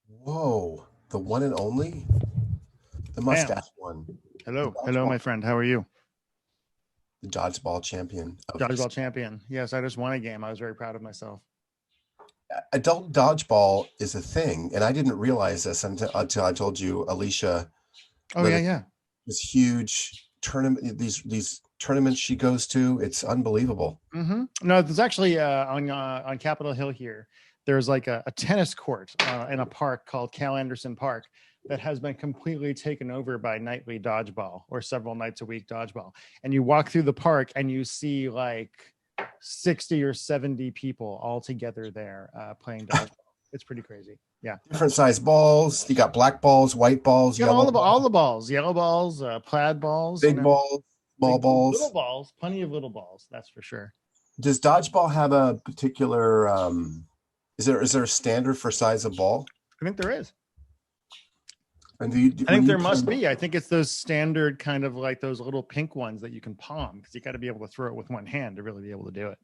Whoa, the one and only, the Bam. mustache one, the Hello, my friend. How are you? dodgeball champion of Dodgeball champion. Yes, I just won a game. I was very proud of myself. adult dodgeball is a thing, and I didn't realize this until I told you Alicia Oh yeah, Living yeah. this huge tournament, these tournaments she goes to. It's unbelievable. No, there's actually on Capitol Hill here. There's like a tennis court in a park called Cal Anderson Park that has been completely taken over by nightly dodgeball or several nights a week dodgeball. And you walk through the park and you see like 60 or 70 people all together there playing dodgeball. It's pretty crazy. Yeah. Different size balls. You got black balls, white balls, Yeah, yellow all balls, the balls, yellow balls, plaid balls, big balls, small big little balls. balls, plenty of little balls. That's for sure. Does dodgeball have a particular? Is there a standard for size of ball? I think there is. And I when think you there must play, be. I think it's those standard kind of like those little pink ones that you can palm because you got to be able to throw it with one hand to really be able to do it.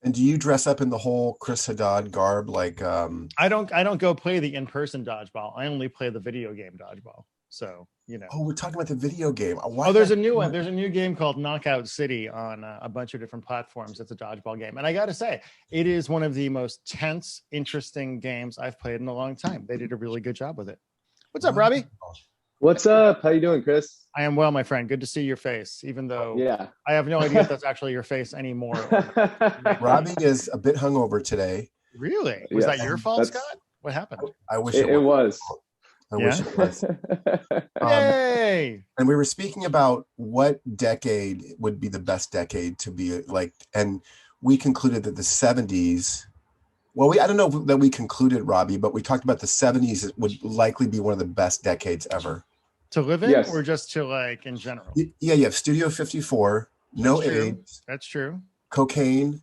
and do you dress up in the whole Chris Haddad garb like I don't go play the in-person dodgeball. I only play the video game dodgeball. So, Oh, we're talking about the video game. Why Oh, did there's I a new one. There's a new game called Knockout City on a bunch of different platforms. It's a dodgeball game. And I got to say, it is one of the most tense, interesting games I've played in a long time. They did a really good job with it. What's up, Robbie? What's up? How you doing, Chris? I am well, my friend. Good to see your face, even though Yeah. I have no idea if that's actually your face anymore. Robbie is a bit hungover today. Really? Was Yes, that your fault, that's- Scott? What happened? I wish It was. I wish it was. Yay! And we were speaking about what decade would be the best decade to be like, and we concluded that the 70s. Well, I don't know that we concluded, Robbie, but we talked about the 70s would likely be one of the best decades ever. To live in Yes. or just to like in general? Yeah, you have Studio 54, no That's true. AIDS, That's true. cocaine,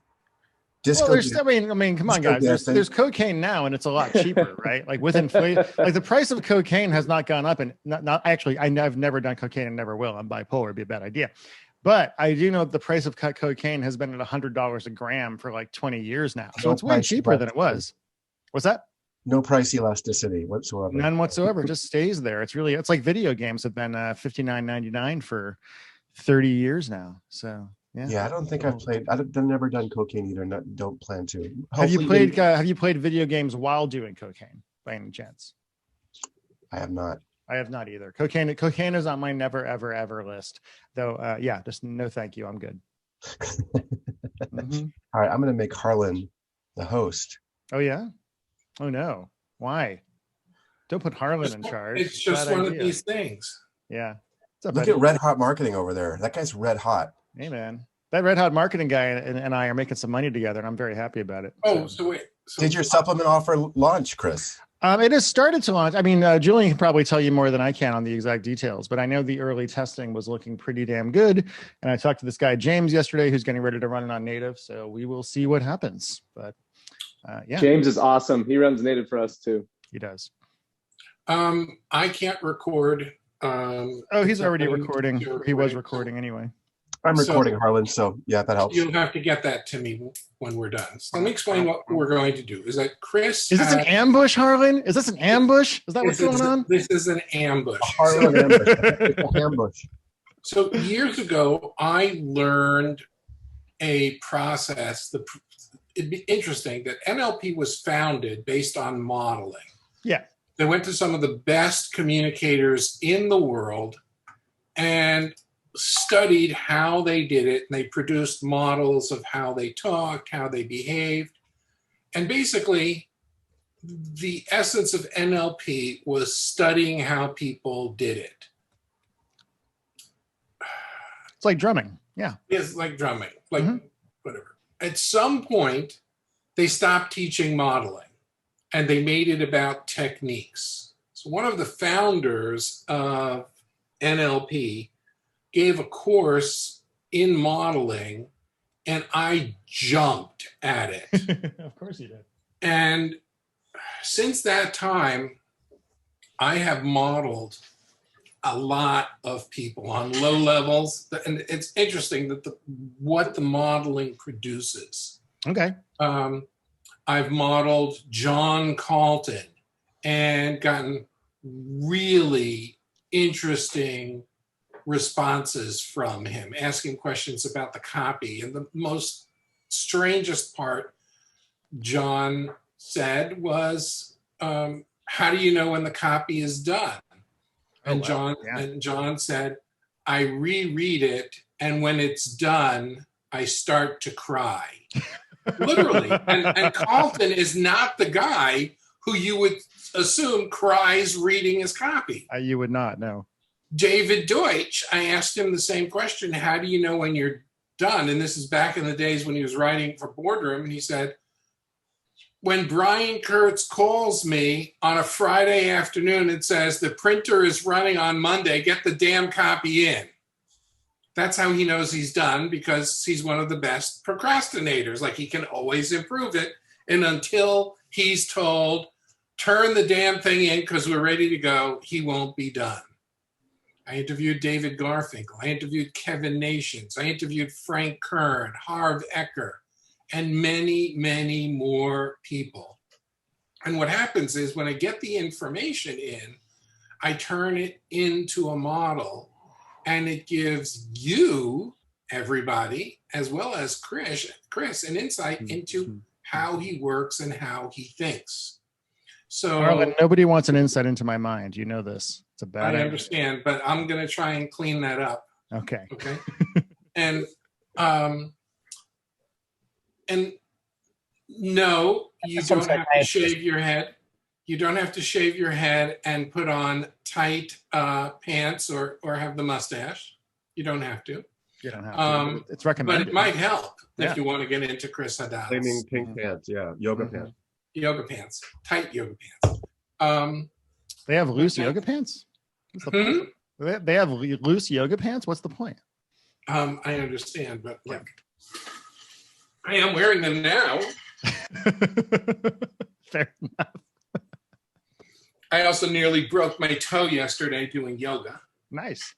disco. Well, I mean, come on, disco guys. dancing. There's cocaine now, and it's a lot cheaper, right? Like with inflation, like the price of cocaine has not gone up, and not actually. I've never done cocaine and never will. I'm bipolar; it'd be a bad idea. But I do know the price of cut cocaine has been at $100 a gram for like 20 years now, so No it's way price cheaper than it was. What's that? No price elasticity whatsoever. None whatsoever. It just stays there. It's like video games have been $59.99 for 30 years now. So Yeah, I don't think I've played. I've never done cocaine either. Don't plan to. Have you Hopefully Have you played video games while doing cocaine by any chance? I have not. I have not either. Cocaine is on my never ever ever list. Though yeah, just no thank you. I'm good. All right, I'm going to make Harlan the host. Oh yeah? Oh no. Why? Don't put Harlan in charge. It's just Bad one idea. of these things. Yeah. What's up, Look buddy? at red hot marketing over there. That guy's red hot. Hey man. That red hot marketing guy and I are making some money together, and I'm very happy about it. Oh, so wait. So Did your supplement offer launch, Chris? It has started to launch. I mean, Julian can probably tell you more than I can on the exact details, but I know the early testing was looking pretty damn good. And I talked to this guy, James, yesterday, who's getting ready to run it on native. So we will see what happens. But yeah, James is awesome. He runs native for us too. he does. I can't record. Oh, he's already recording. He was recording anyway. I'm recording, Harlan, so yeah, that helps. You'll have to get that to me when we're done. So let me explain what we're going to do. Is that Chris? Is this an ambush, Harlan? Is this an ambush? Is that what's going on? This is an ambush. Harlan ambush. It's an ambush. So years ago, I learned a process. It'd be interesting that NLP was founded based on modeling. Yeah. They went to some of the best communicators in the world and studied how they did it. And they produced models of how they talked, how they behaved. And basically, the essence of NLP was studying how people did it. It's like drumming. Yeah. It's like drumming, like whatever. At some point, they stopped teaching modeling and they made it about techniques. So one of the founders of NLP gave a course in modeling and I jumped at it. Of course you did. And since that time, I have modeled a lot of people on low levels. And it's interesting that what the modeling produces. Okay. I've modeled John Calton and gotten really interesting responses from him, asking questions about the copy. And the most strangest part John said was, how do you know when the copy is done? And John said, I reread it, and when it's done, I start to cry. Literally. And Carlton is not the guy who you would assume cries reading his copy. You would not, no. David Deutsch, I asked him the same question. How do you know when you're done? And this is back in the days when he was writing for Boardroom. And he said, when Brian Kurtz calls me on a Friday afternoon and says, the printer is running on Monday, get the damn copy in. That's how he knows he's done, because he's one of the best procrastinators. Like, he can always improve it. And until he's told, turn the damn thing in because we're ready to go, he won't be done. I interviewed David Garfinkel. I interviewed Kevin Nations. I interviewed Frank Kern, Harv Eker, and many, many more people. And what happens is when I get the information in, I turn it into a model, and it gives you, everybody, as well as Chris, an insight into how he works and how he thinks. So, Marlon, nobody wants an insight into my mind. You know this. It's a bad idea. I understand, but I'm going to try and clean that up. Okay. And no, you don't have to shave your head. You don't have to shave your head and put on tight pants or have the mustache. You don't have to. You don't have to. It's recommended. But it might help if you want to get into Chris Haddad. Flaming pink pants, yoga pants. Yoga pants, tight yoga pants. They have loose yoga pants? What's the point? They have loose yoga pants? What's the point? I understand, but like, I am wearing them now. Fair enough. I also nearly broke my toe yesterday doing yoga. Nice.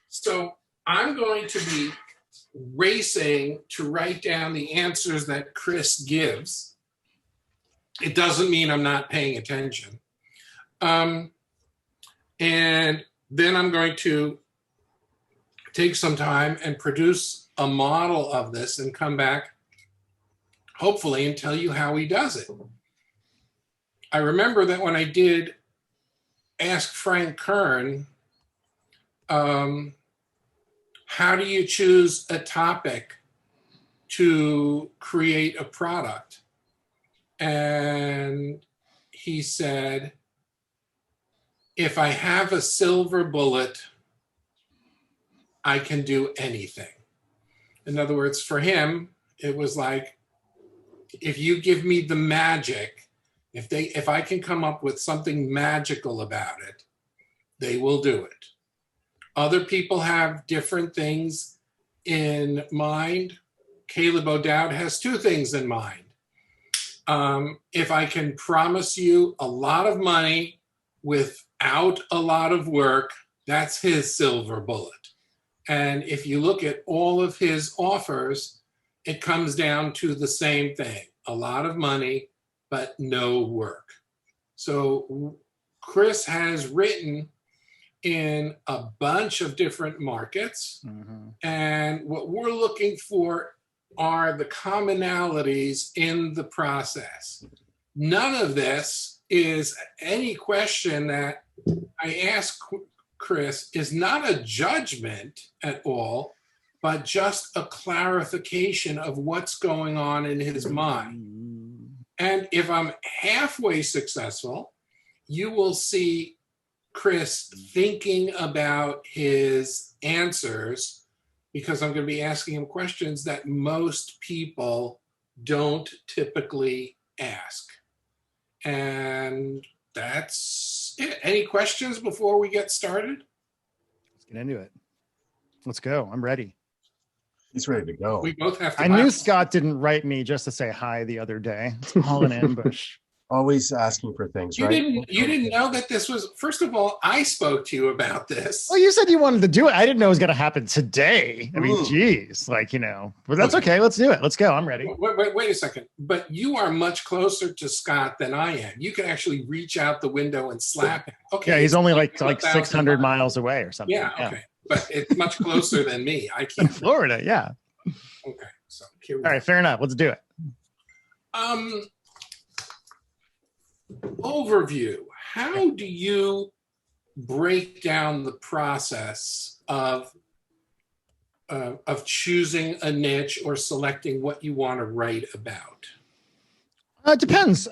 So I'm going to be racing to write down the answers that Chris gives. It doesn't mean I'm not paying attention. And then I'm going to take some time and produce a model of this and come back, hopefully, and tell you how he does it. I remember that when I did Ask Frank Kern, how do you choose a topic to create a product? And he said, if I have a silver bullet, I can do anything. In other words, for him, it was like, if you give me the magic, if I can come up with something magical about it, they will do it. Other people have different things in mind. Caleb O'Dowd has two things in mind. If I can promise you a lot of money without a lot of work, that's his silver bullet. And if you look at all of his offers, it comes down to the same thing: a lot of money, but no work. So Chris has written in a bunch of different markets. And what we're looking for are the commonalities in the process. None of this is any question that I ask Chris is not a judgment at all, but just a clarification of what's going on in his mind. And if I'm halfway successful, you will see Chris thinking about his answers, because I'm going to be asking him questions that most people don't typically ask. And that's it. Any questions before we get started? Let's get into it. Let's go. I'm ready. He's ready to go. We both have to. I knew Scott didn't write me just to say hi the other day. It's all an ambush. Always asking for things, You right? didn't know that this was, first of all, I spoke to you about this. Well, you said you wanted to do it. I didn't know it was going to happen today. I mean, Mm. geez, like, but that's okay. Let's do it. Let's go. I'm ready. Wait a second. But you are much closer to Scott than I am. You can actually reach out the window and slap him. Okay. Yeah, he's only like 1,000 600 miles away or something. Yeah, okay. But it's much closer than me. I In can't. Florida, yeah. Okay. So here we All right, fair enough. Let's do it. Overview. How do you break down the process of choosing a niche or selecting what you want to write about? It depends.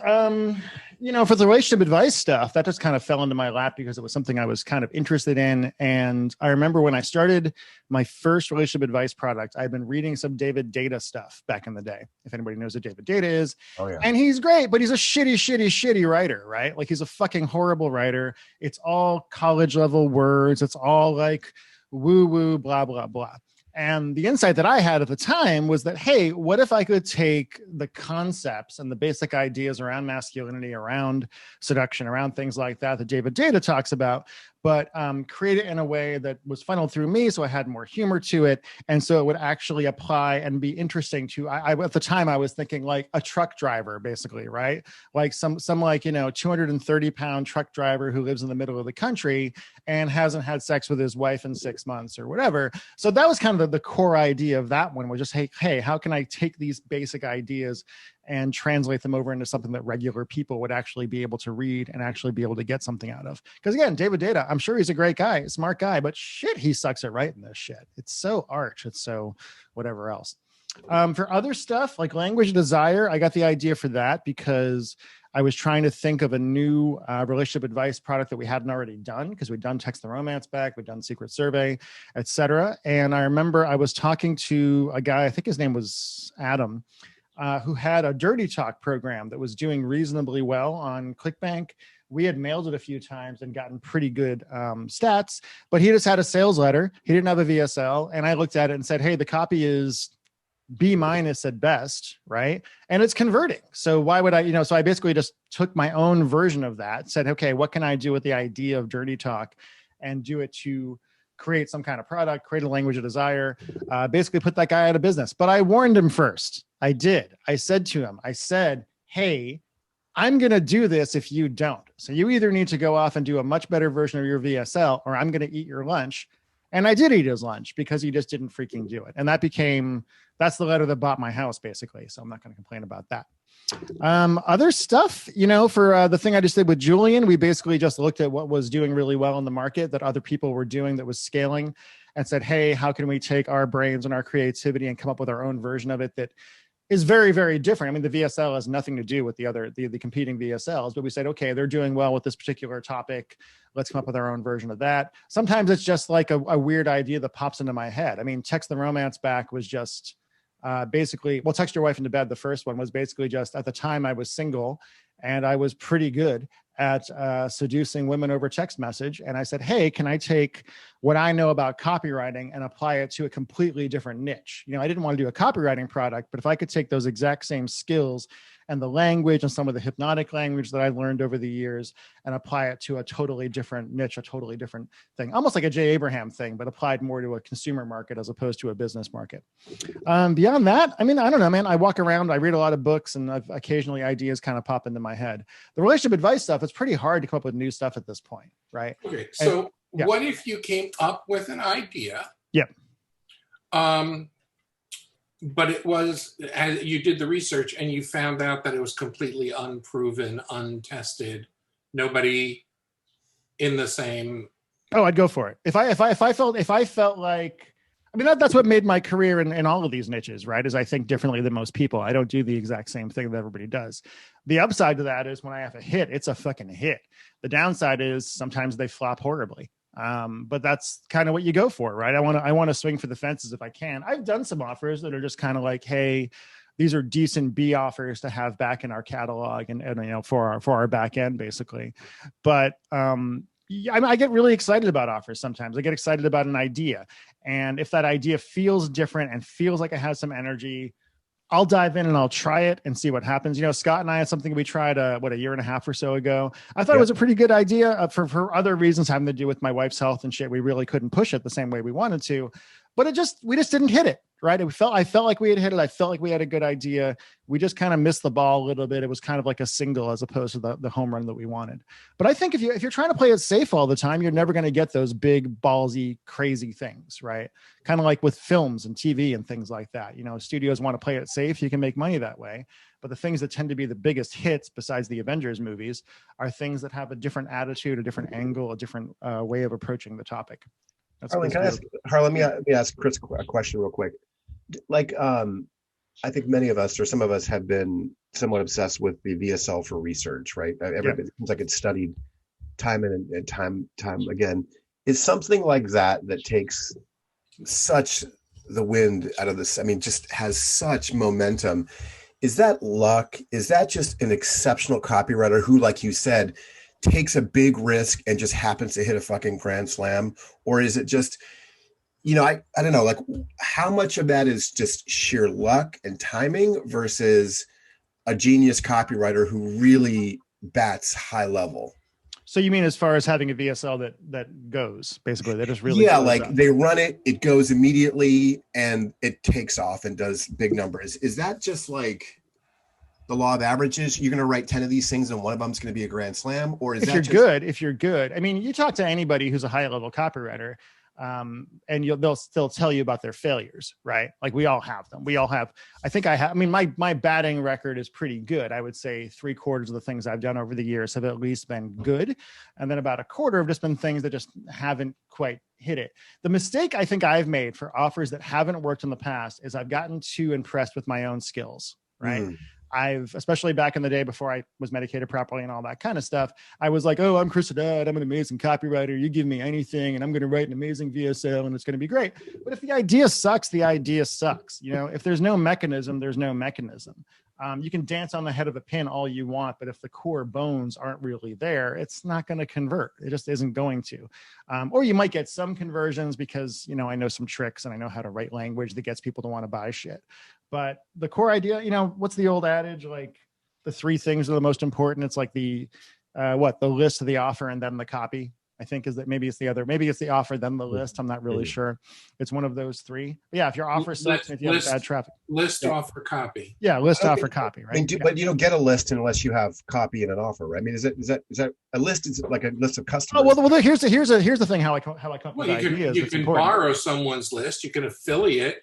For the relationship advice stuff, that just kind of fell into my lap because it was something I was kind of interested in. And I remember when I started my first relationship advice product, I'd been reading some David Data stuff back in the day. If anybody knows what David Data is. Oh, yeah. And he's great, but he's a shitty writer, right? Like he's a fucking horrible writer. It's all college level words. It's all like woo woo, blah, blah, blah. And the insight that I had at the time was that, hey, what if I could take the concepts and the basic ideas around masculinity, around seduction, around things like that David Data talks about, but create it in a way that was funneled through me so I had more humor to it. And so it would actually apply and be interesting to, at the time I was thinking like a truck driver, basically, right? Like some 230-pound truck driver who lives in the middle of the country and hasn't had sex with his wife in 6 months or whatever. So that was kind of the core idea of that one, was just, hey, how can I take these basic ideas and translate them over into something that regular people would actually be able to read and actually be able to get something out of? Because again, David Data, I'm sure he's a great guy, a smart guy, but shit, he sucks at writing this shit. It's so arch. It's so whatever else. For other stuff like language desire, I got the idea for that because I was trying to think of a new relationship advice product that we hadn't already done, because we'd done Text the Romance back, we'd done Secret Survey, etc. And I remember I was talking to a guy, I think his name was Adam, who had a dirty talk program that was doing reasonably well on ClickBank. We had mailed it a few times and gotten pretty good stats, but he just had a sales letter. He didn't have a VSL. And I looked at it and said, hey, the copy is B- at best, right? And it's converting. So why would I, so I basically just took my own version of that, said, okay, what can I do with the idea of dirty talk and do it to create some kind of product, create a language of desire, basically put that guy out of business. But I warned him first. I did. I said to him, hey, I'm going to do this if you don't. So you either need to go off and do a much better version of your VSL, or I'm going to eat your lunch. And I did eat his lunch because he just didn't freaking do it. And that's the letter that bought my house, basically. So I'm not going to complain about that. Other stuff, for the thing I just did with Julian, we basically just looked at what was doing really well in the market that other people were doing that was scaling, and said, hey, how can we take our brains and our creativity and come up with our own version of it that is very, very different. I mean, the VSL has nothing to do with the competing VSLs, but we said, okay, they're doing well with this particular topic. Let's come up with our own version of that. Sometimes it's just like a weird idea that pops into my head. I mean, Text the Romance back was just basically, Text Your Wife into Bed, the first one was basically just, at the time I was single and I was pretty good at seducing women over text message. And I said, hey, can I take what I know about copywriting and apply it to a completely different niche? I didn't want to do a copywriting product, but if I could take those exact same skills and the language and some of the hypnotic language that I learned over the years and apply it to a totally different niche, a totally different thing, almost like a Jay Abraham thing, but applied more to a consumer market as opposed to a business market. Beyond that, I mean, I don't know, man. I walk around, I read a lot of books, and occasionally ideas kind of pop into my head. The relationship advice stuff, it's pretty hard to come up with new stuff at this point, right? Okay, so what if you came up with an idea? Yep. But it was, as you did the research and you found out that it was completely unproven, untested, nobody in the same. Oh, I'd go for it. If I felt like, I mean, that's what made my career in all of these niches, right? Is I think differently than most people. I don't do the exact same thing that everybody does. The upside to that is when I have a hit, it's a fucking hit. The downside is sometimes they flop horribly. But that's kind of what you go for, right? I want to swing for the fences if I can. I've done some offers that are just kind of like, hey, these are decent B offers to have back in our catalog and for our back end, basically. But I get really excited about offers sometimes. I get excited about an idea. And if that idea feels different and feels like it has some energy, I'll dive in and I'll try it and see what happens. Scott and I had something we tried, a year and a half or so ago. I thought it was a pretty good idea for other reasons having to do with my wife's health and shit. We really couldn't push it the same way we wanted to, but we just didn't hit it. Right. I felt like we had hit it. I felt like we had a good idea. We just kind of missed the ball a little bit. It was kind of like a single as opposed to the home run that we wanted. But I think if you're trying to play it safe all the time, you're never going to get those big, ballsy, crazy things. Right. Kind of like with films and TV and things like that. Studios want to play it safe. You can make money that way. But the things that tend to be the biggest hits besides the Avengers movies are things that have a different attitude, a different angle, a different way of approaching the topic. Harlan, let me ask Chris a question real quick. Like, I think many of us, or some of us, have been somewhat obsessed with the VSL for research, right? It seems like it's studied time and time again. Is something like that takes such the wind out of this? I mean, just has such momentum. Is that luck? Is that just an exceptional copywriter who, like you said, takes a big risk and just happens to hit a fucking grand slam? Or is it just, I don't know, like how much of that is just sheer luck and timing versus a genius copywriter who really bats high level? So you mean as far as having a VSL that goes, basically, that just really they run it, it goes immediately and it takes off and does big numbers. Is that just like the law of averages? You're going to write 10 of these things and one of them is going to be a grand slam? Or if you're good, I mean, you talk to anybody who's a high level copywriter, and they'll still tell you about their failures, right? Like we all have them. My batting record is pretty good. I would say 3/4 of the things I've done over the years have at least been good. And then about 1/4 have just been things that just haven't quite hit it. The mistake I think I've made for offers that haven't worked in the past is I've gotten too impressed with my own skills, right? Especially back in the day before I was medicated properly and all that kind of stuff, I was like, oh, I'm Chris Haddad. I'm an amazing copywriter. You give me anything and I'm going to write an amazing VSL and it's going to be great. But if the idea sucks, the idea sucks. If there's no mechanism, there's no mechanism. You can dance on the head of a pin all you want, but if the core bones aren't really there, it's not going to convert. It just isn't going to. Or you might get some conversions because, I know some tricks and I know how to write language that gets people to want to buy shit. But the core idea, what's the old adage? Like the 3 things are the most important. It's like the list of the offer and then the copy. I think is that maybe it's the offer, then the list. I'm not really sure. It's one of those 3. But yeah, if your offer sucks, if you have bad traffic. List, offer, copy. Yeah, list, offer, copy, right? But you don't get a list unless you have copy and an offer, right? I mean, is that a list? Is it like a list of customers? Oh, well, here's the thing. How I come up with ideas. You can borrow someone's list. You can affiliate.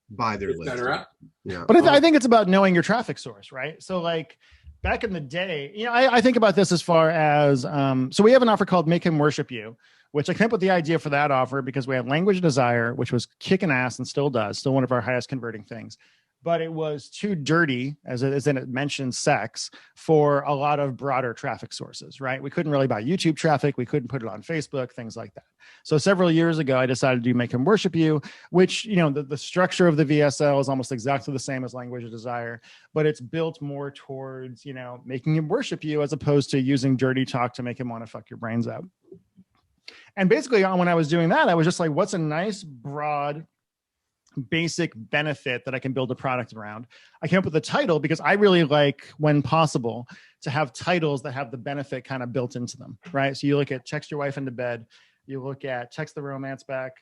Buy their list. Yeah. But I think it's about knowing your traffic source, right? So like back in the day, I think about this as far as, so we have an offer called Make Him Worship You, which I came up with the idea for that offer because we had Language Desire, which was kicking ass and still one of our highest converting things. But it was too dirty, as in it mentioned sex, for a lot of broader traffic sources, right? We couldn't really buy YouTube traffic. We couldn't put it on Facebook, things like that. So several years ago, I decided to Make Him Worship You, which, the structure of the VSL is almost exactly the same as Language of Desire, but it's built more towards, making him worship you as opposed to using dirty talk to make him want to fuck your brains out. And basically, when I was doing that, I was just like, what's a nice, broad, basic benefit that I can build a product around? I came up with a title because I really like, when possible, to have titles that have the benefit kind of built into them, right? So you look at Text Your Wife into Bed, you look at Text the Romance Back,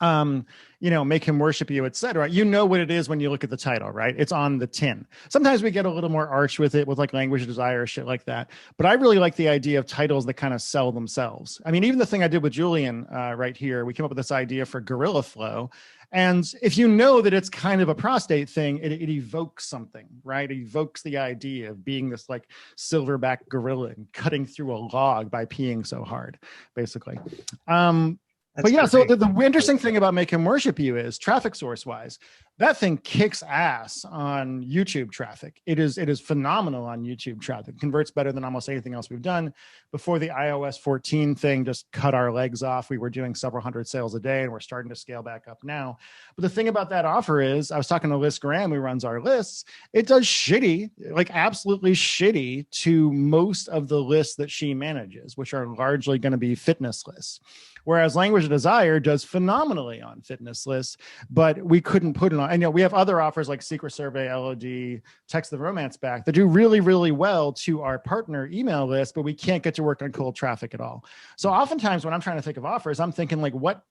Make Him Worship You, etc. You know what it is when you look at the title, right? It's on the tin. Sometimes we get a little more arch with it, with like Language of Desire or shit like that. But I really like the idea of titles that kind of sell themselves. I mean, even the thing I did with Julian right here, we came up with this idea for Gorilla Flow. And if you know that it's kind of a prostate thing, it evokes something, right? It evokes the idea of being this like silverback gorilla and cutting through a log by peeing so hard, basically. But yeah, so the interesting thing about Make Him Worship You is traffic source wise, That thing kicks ass on YouTube traffic. It is phenomenal on YouTube traffic. Converts better than almost anything else we've done. Before the iOS 14 thing just cut our legs off, we were doing several hundred sales a day, and we're starting to scale back up now. But the thing about that offer is, I was talking to Liz Graham, who runs our lists. It does shitty, like absolutely shitty, to most of the lists that she manages, which are largely going to be fitness lists. Whereas Language of Desire does phenomenally on fitness lists, but we couldn't put it on. I know we have other offers like Secret Survey, LOD, Text the Romance Back that do really, really well to our partner email list, but we can't get to work on cold traffic at all. So oftentimes when I'm trying to think of offers, I'm thinking like, what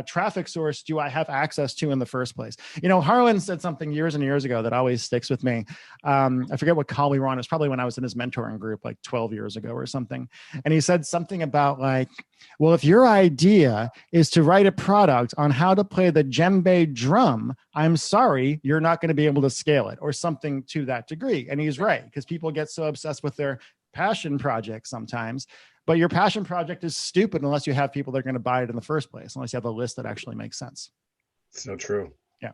traffic source do I have access to in the first place? You know, Harlan said something years and years ago that always sticks with me. I forget what call we were on. It was probably when I was in his mentoring group like 12 years ago or something. And he said something about like, well, if your idea is to write a product on how to play the djembe drum, I'm sorry, you're not going to be able to scale it, or something to that degree. And he's right, because people get so obsessed with their passion projects sometimes. But your passion project is stupid unless you have people that are going to buy it in the first place, unless you have a list that actually makes sense. So true. Yeah.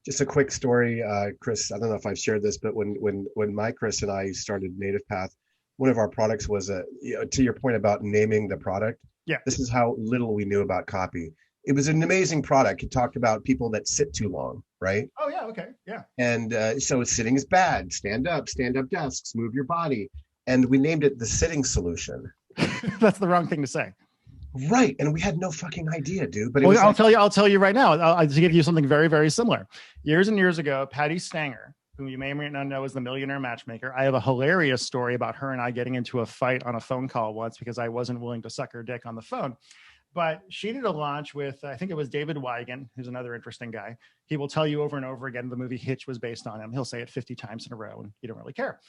Just a quick story, Chris. I don't know if I've shared this, but when Mike, Chris, and I started Native Path, one of our products was to your point about naming the product. Yeah. This is how little we knew about copy. It was an amazing product. It talked about people that sit too long, right? Oh yeah. Okay. Yeah. And so sitting is bad. Stand up desks, move your body. And we named it the sitting solution. That's the wrong thing to say. Right. And we had no fucking idea, dude. But I'll tell you right now. I'll give you something very, very similar. Years and years ago, Patty Stanger, who you may or may not know as the Millionaire Matchmaker. I have a hilarious story about her and I getting into a fight on a phone call once because I wasn't willing to suck her dick on the phone. But she did a launch with, I think it was David Wigan, who's another interesting guy. He will tell you over and over again the movie Hitch was based on him. He'll say it 50 times in a row, and you don't really care.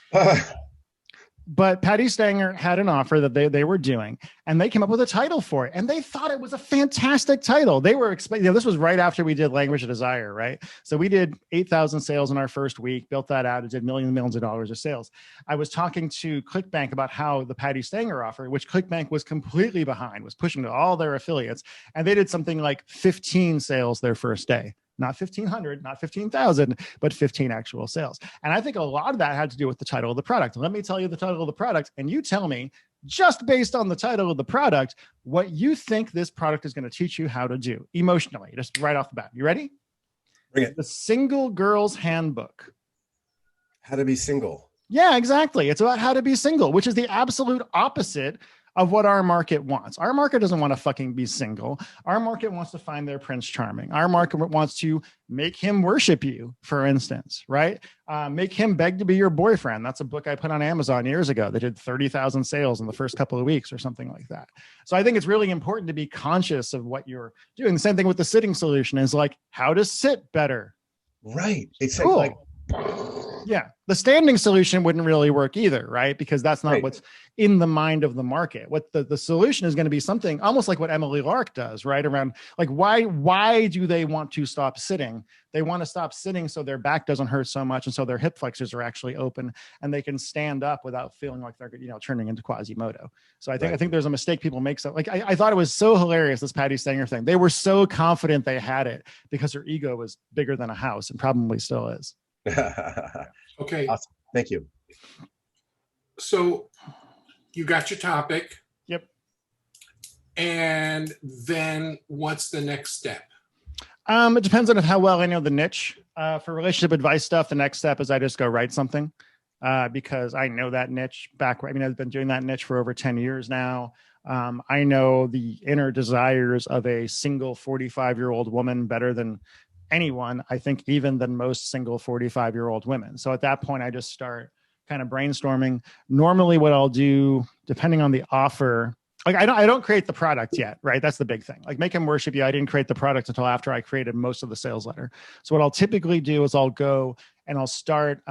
But Patty Stanger had an offer that they were doing, and they came up with a title for it, and they thought it was a fantastic title. They were expecting, this was right after we did Language of Desire, right? So we did 8,000 sales in our first week, built that out. It did millions and millions of dollars of sales. I was talking to ClickBank about how the Patty Stanger offer, which ClickBank was completely behind, was pushing to all their affiliates, and they did something like 15 sales their first day. Not 1,500, not 15,000, but 15 actual sales. And I think a lot of that had to do with the title of the product. Let me tell you the title of the product, and you tell me, just based on the title of the product, what you think this product is going to teach you how to do emotionally, just right off the bat. You ready? Bring it. The Single Girl's Handbook. How to be single. Yeah, exactly. It's about how to be single, which is the absolute opposite of what our market wants. Our market doesn't want to fucking be single. Our market wants to find their Prince Charming. Our market wants to make him worship you, for instance, right? Make him beg to be your boyfriend. That's a book I put on Amazon years ago that did 30,000 sales in the first couple of weeks or something like that. So I think it's really important to be conscious of what you're doing. The same thing with the sitting solution is like how to sit better. Right. It's cool. like yeah. The standing solution wouldn't really work either, right? Because that's not right. What's in the mind of the market. What the solution is going to be something almost like what Emily Lark does, right? Around like, why do they want to stop sitting? They want to stop sitting so their back doesn't hurt so much. And so their hip flexors are actually open and they can stand up without feeling like they're, turning into Quasimodo. So I think there's a mistake people make. So like, I thought it was so hilarious, this Patty Stanger thing. They were so confident they had it because her ego was bigger than a house and probably still is. Okay. Awesome. Thank you. So you got your topic. Yep. And then what's the next step? It depends on how well I know the niche. For relationship advice stuff, the next step is I just go write something because I know that niche I've been doing that niche for over 10 years now. I know the inner desires of a single 45-year-old woman better than anyone, I think, even than most single 45-year-old women. So at that point, I just start kind of brainstorming. Normally what I'll do, depending on the offer, like I don't create the product yet, right? That's the big thing. Like Make Him Worship You, I didn't create the product until after I created most of the sales letter. So what I'll typically do is I'll go and I'll start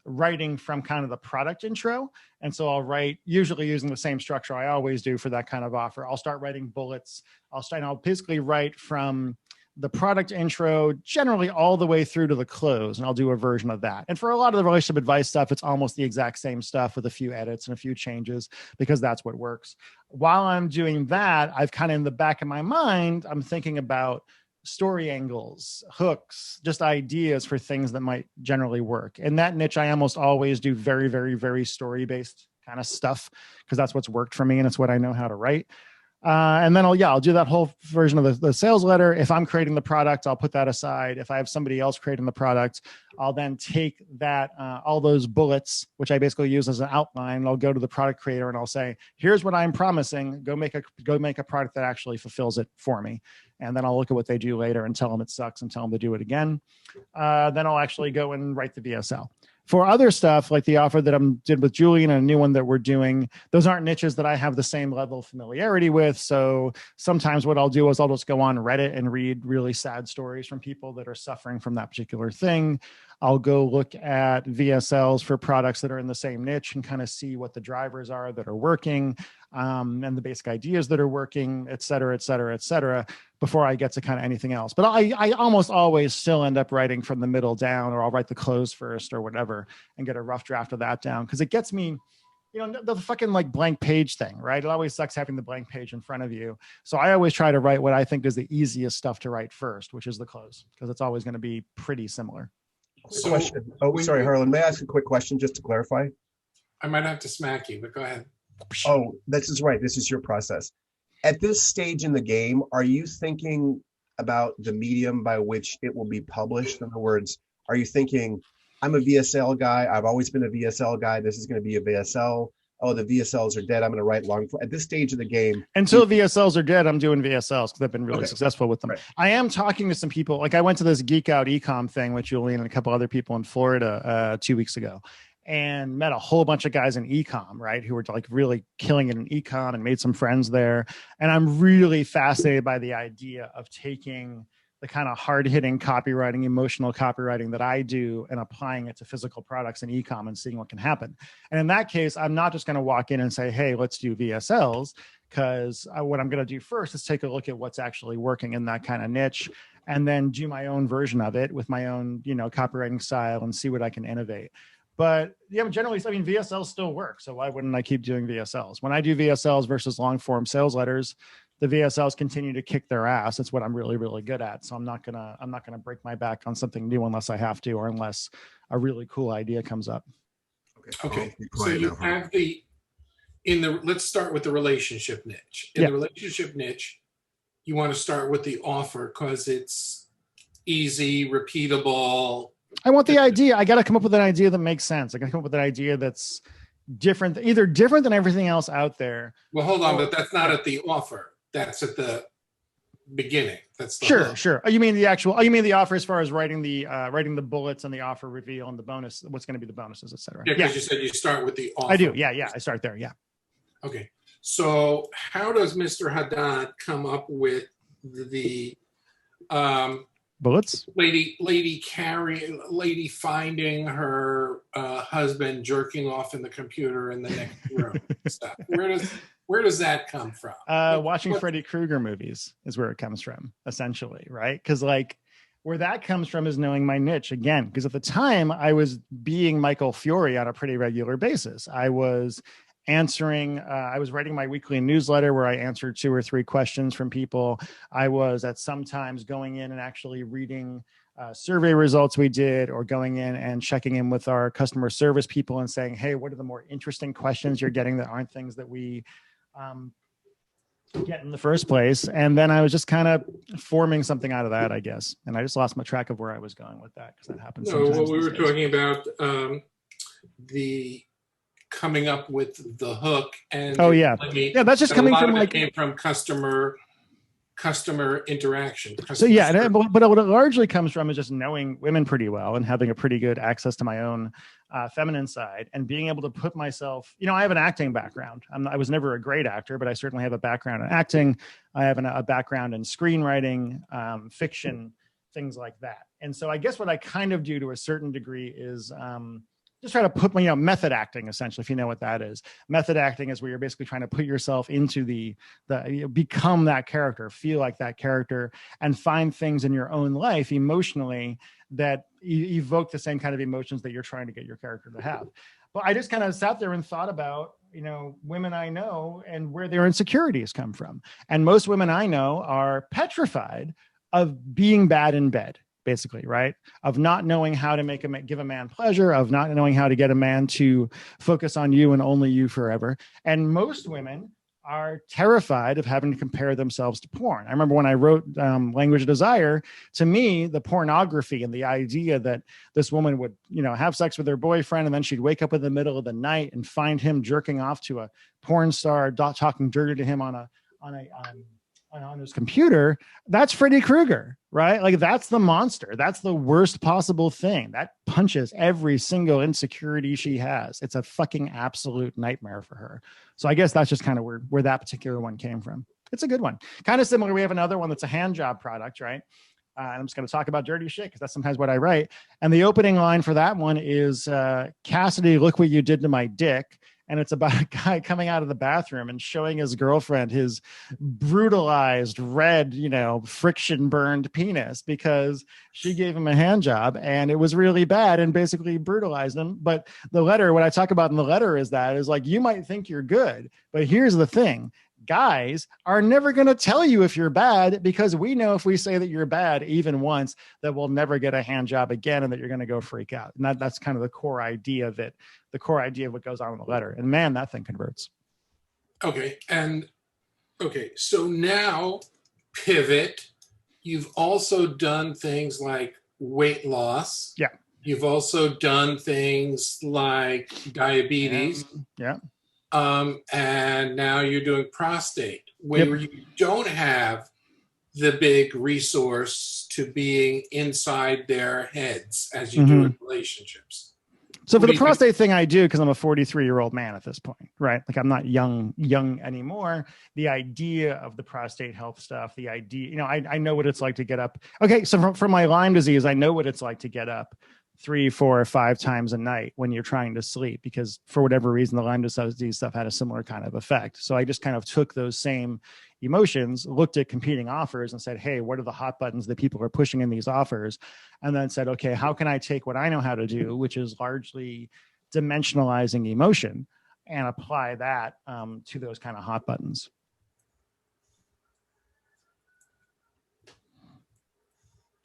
writing from kind of the product intro. And so I'll write, usually using the same structure I always do for that kind of offer. I'll start writing bullets. I'll basically write from the product intro generally all the way through to the close, and I'll do a version of that. And for a lot of the relationship advice stuff, it's almost the exact same stuff with a few edits and a few changes because that's what works. While I'm doing that, I've kind of in the back of my mind, I'm thinking about story angles, hooks, just ideas for things that might generally work. In that niche, I almost always do very, very, very story-based kind of stuff because that's what's worked for me and it's what I know how to write. And then I'll do that whole version of the sales letter. If I'm creating the product, I'll put that aside. If I have somebody else creating the product, I'll then take that, all those bullets, which I basically use as an outline, and I'll go to the product creator and I'll say, here's what I'm promising. Go make a product that actually fulfills it for me. And then I'll look at what they do later and tell them it sucks and tell them to do it again. Then I'll actually go and write the VSL. For other stuff, like the offer that I did with Julian and a new one that we're doing, those aren't niches that I have the same level of familiarity with. So sometimes what I'll do is I'll just go on Reddit and read really sad stories from people that are suffering from that particular thing. I'll go look at VSLs for products that are in the same niche and kind of see what the drivers are that are working, and the basic ideas that are working, et cetera, et cetera, et cetera, before I get to kind of anything else. But I almost always still end up writing from the middle down, or I'll write the close first or whatever and get a rough draft of that down. Because it gets me, the fucking like blank page thing, right? It always sucks having the blank page in front of you. So I always try to write what I think is the easiest stuff to write first, which is the close, because it's always going to be pretty similar. So, question. Oh, sorry, Harlan. May I ask a quick question just to clarify? I might have to smack you, but go ahead. Oh, this is right. This is your process. At this stage in the game, are you thinking about the medium by which it will be published? In other words, are you thinking, I'm a VSL guy. I've always been a VSL guy. This is going to be a VSL. Oh, the VSLs are dead. I'm going to write long form. At this stage of the game. Until VSLs are dead, I'm doing VSLs because I've been really Okay. successful with them. Right. I am talking to some people. Like I went to this Geek Out Ecom thing with Julian and a couple other people in Florida 2 weeks ago, and met a whole bunch of guys in ecom, right, who were like really killing it in ecom, and made some friends there. And I'm really fascinated by the idea of taking the kind of hard-hitting copywriting, emotional copywriting that I do and applying it to physical products in ecom and seeing what can happen. And in that case, I'm not just going to walk in and say, hey, let's do VSLs, because what I'm going to do first is take a look at what's actually working in that kind of niche, and then do my own version of it with my own, copywriting style and see what I can innovate. But yeah, generally, VSLs still work. So why wouldn't I keep doing VSLs? When I do VSLs versus long form sales letters, the VSLs continue to kick their ass. That's what I'm really, really good at. So I'm not gonna break my back on something new unless I have to, or unless a really cool idea comes up. Okay. So you have let's start with the relationship niche. In the relationship niche, you want to start with the offer because it's easy, repeatable. I want the idea. I got to come up with an idea that makes sense. I got to come up with an idea that's different, either different than everything else out there. Well, hold on, but that's not at the offer. That's at the beginning. That's the sure. You mean the offer as far as writing the bullets and the offer reveal and the bonus, what's going to be the bonuses, et cetera. Yeah, because you said you start with the offer. I do. Yeah. I start there. Yeah. Okay. So how does Mr. Haddad come up with the bullets? Lady finding her husband jerking off in the computer in the next room stuff. Where does that come from? Watching Freddy Krueger movies is where it comes from, essentially, right? Because where that comes from is knowing my niche again. Because at the time I was being Michael Fiore on a pretty regular basis. I was writing my weekly newsletter where I answered 2 or 3 questions from people. I was at sometimes going in and actually reading survey results we did, or going in and checking in with our customer service people and saying, hey, what are the more interesting questions you're getting that aren't things that we get in the first place? And then I was just kind of forming something out of that, I guess. And I just lost my track of where I was going with that, because that happens sometimes. Well, we were talking about the coming up with the hook, and that's just coming from came from customer interaction. But what it largely comes from is just knowing women pretty well and having a pretty good access to my own feminine side, and being able to put myself, I have an acting background. I was never a great actor, but I certainly have a background in acting. I have a background in screenwriting, fiction, things like that. And so I guess what I kind of do to a certain degree is just try to put my, method acting, essentially, if you know what that is. Method acting is where you're basically trying to put yourself into become that character, feel like that character, and find things in your own life emotionally that evoke the same kind of emotions that you're trying to get your character to have. But I just kind of sat there and thought about, women I know and where their insecurities come from. And most women I know are petrified of being bad in bed, basically, right? Of not knowing how to give a man pleasure, of not knowing how to get a man to focus on you and only you forever. And most women are terrified of having to compare themselves to porn. I remember when I wrote Language of Desire, to me, the pornography and the idea that this woman would, have sex with her boyfriend and then she'd wake up in the middle of the night and find him jerking off to a porn star, talking dirty to him on his computer, that's Freddy Krueger, right? Like, that's the monster. That's the worst possible thing. That punches every single insecurity she has. It's a fucking absolute nightmare for her. So I guess that's just kind of where that particular one came from. It's a good one. Kind of similar. We have another one that's a hand job product, right? And I'm just going to talk about dirty shit because that's sometimes what I write. And the opening line for that one is, Cassidy, look what you did to my dick. And it's about a guy coming out of the bathroom and showing his girlfriend his brutalized, red, friction burned penis because she gave him a hand job and it was really bad and basically brutalized him. But the letter, what I talk about in the letter is like, you might think you're good, but here's the thing. Guys are never going to tell you if you're bad, because we know if we say that you're bad even once, that we'll never get a hand job again and that you're going to go freak out. And that's kind of the core idea of it, the core idea of what goes on in the letter. And man, that thing converts. Okay. So now pivot. You've also done things like weight loss. Yeah. You've also done things like diabetes. Yeah. And now you're doing prostate, where you don't have the big resource to being inside their heads as you do in relationships. So for the prostate thing, I do because I'm a 43-year-old man at this point, right? Like, I'm not young anymore. The idea of the prostate health stuff, the idea, I know what it's like to get up. Okay, so for my Lyme disease, I know what it's like to get up 3, 4, or 5 times a night when you're trying to sleep, because for whatever reason, the Lyme disease stuff had a similar kind of effect. So I just kind of took those same emotions, looked at competing offers and said, hey, what are the hot buttons that people are pushing in these offers? And then said, okay, how can I take what I know how to do, which is largely dimensionalizing emotion, and apply that to those kind of hot buttons.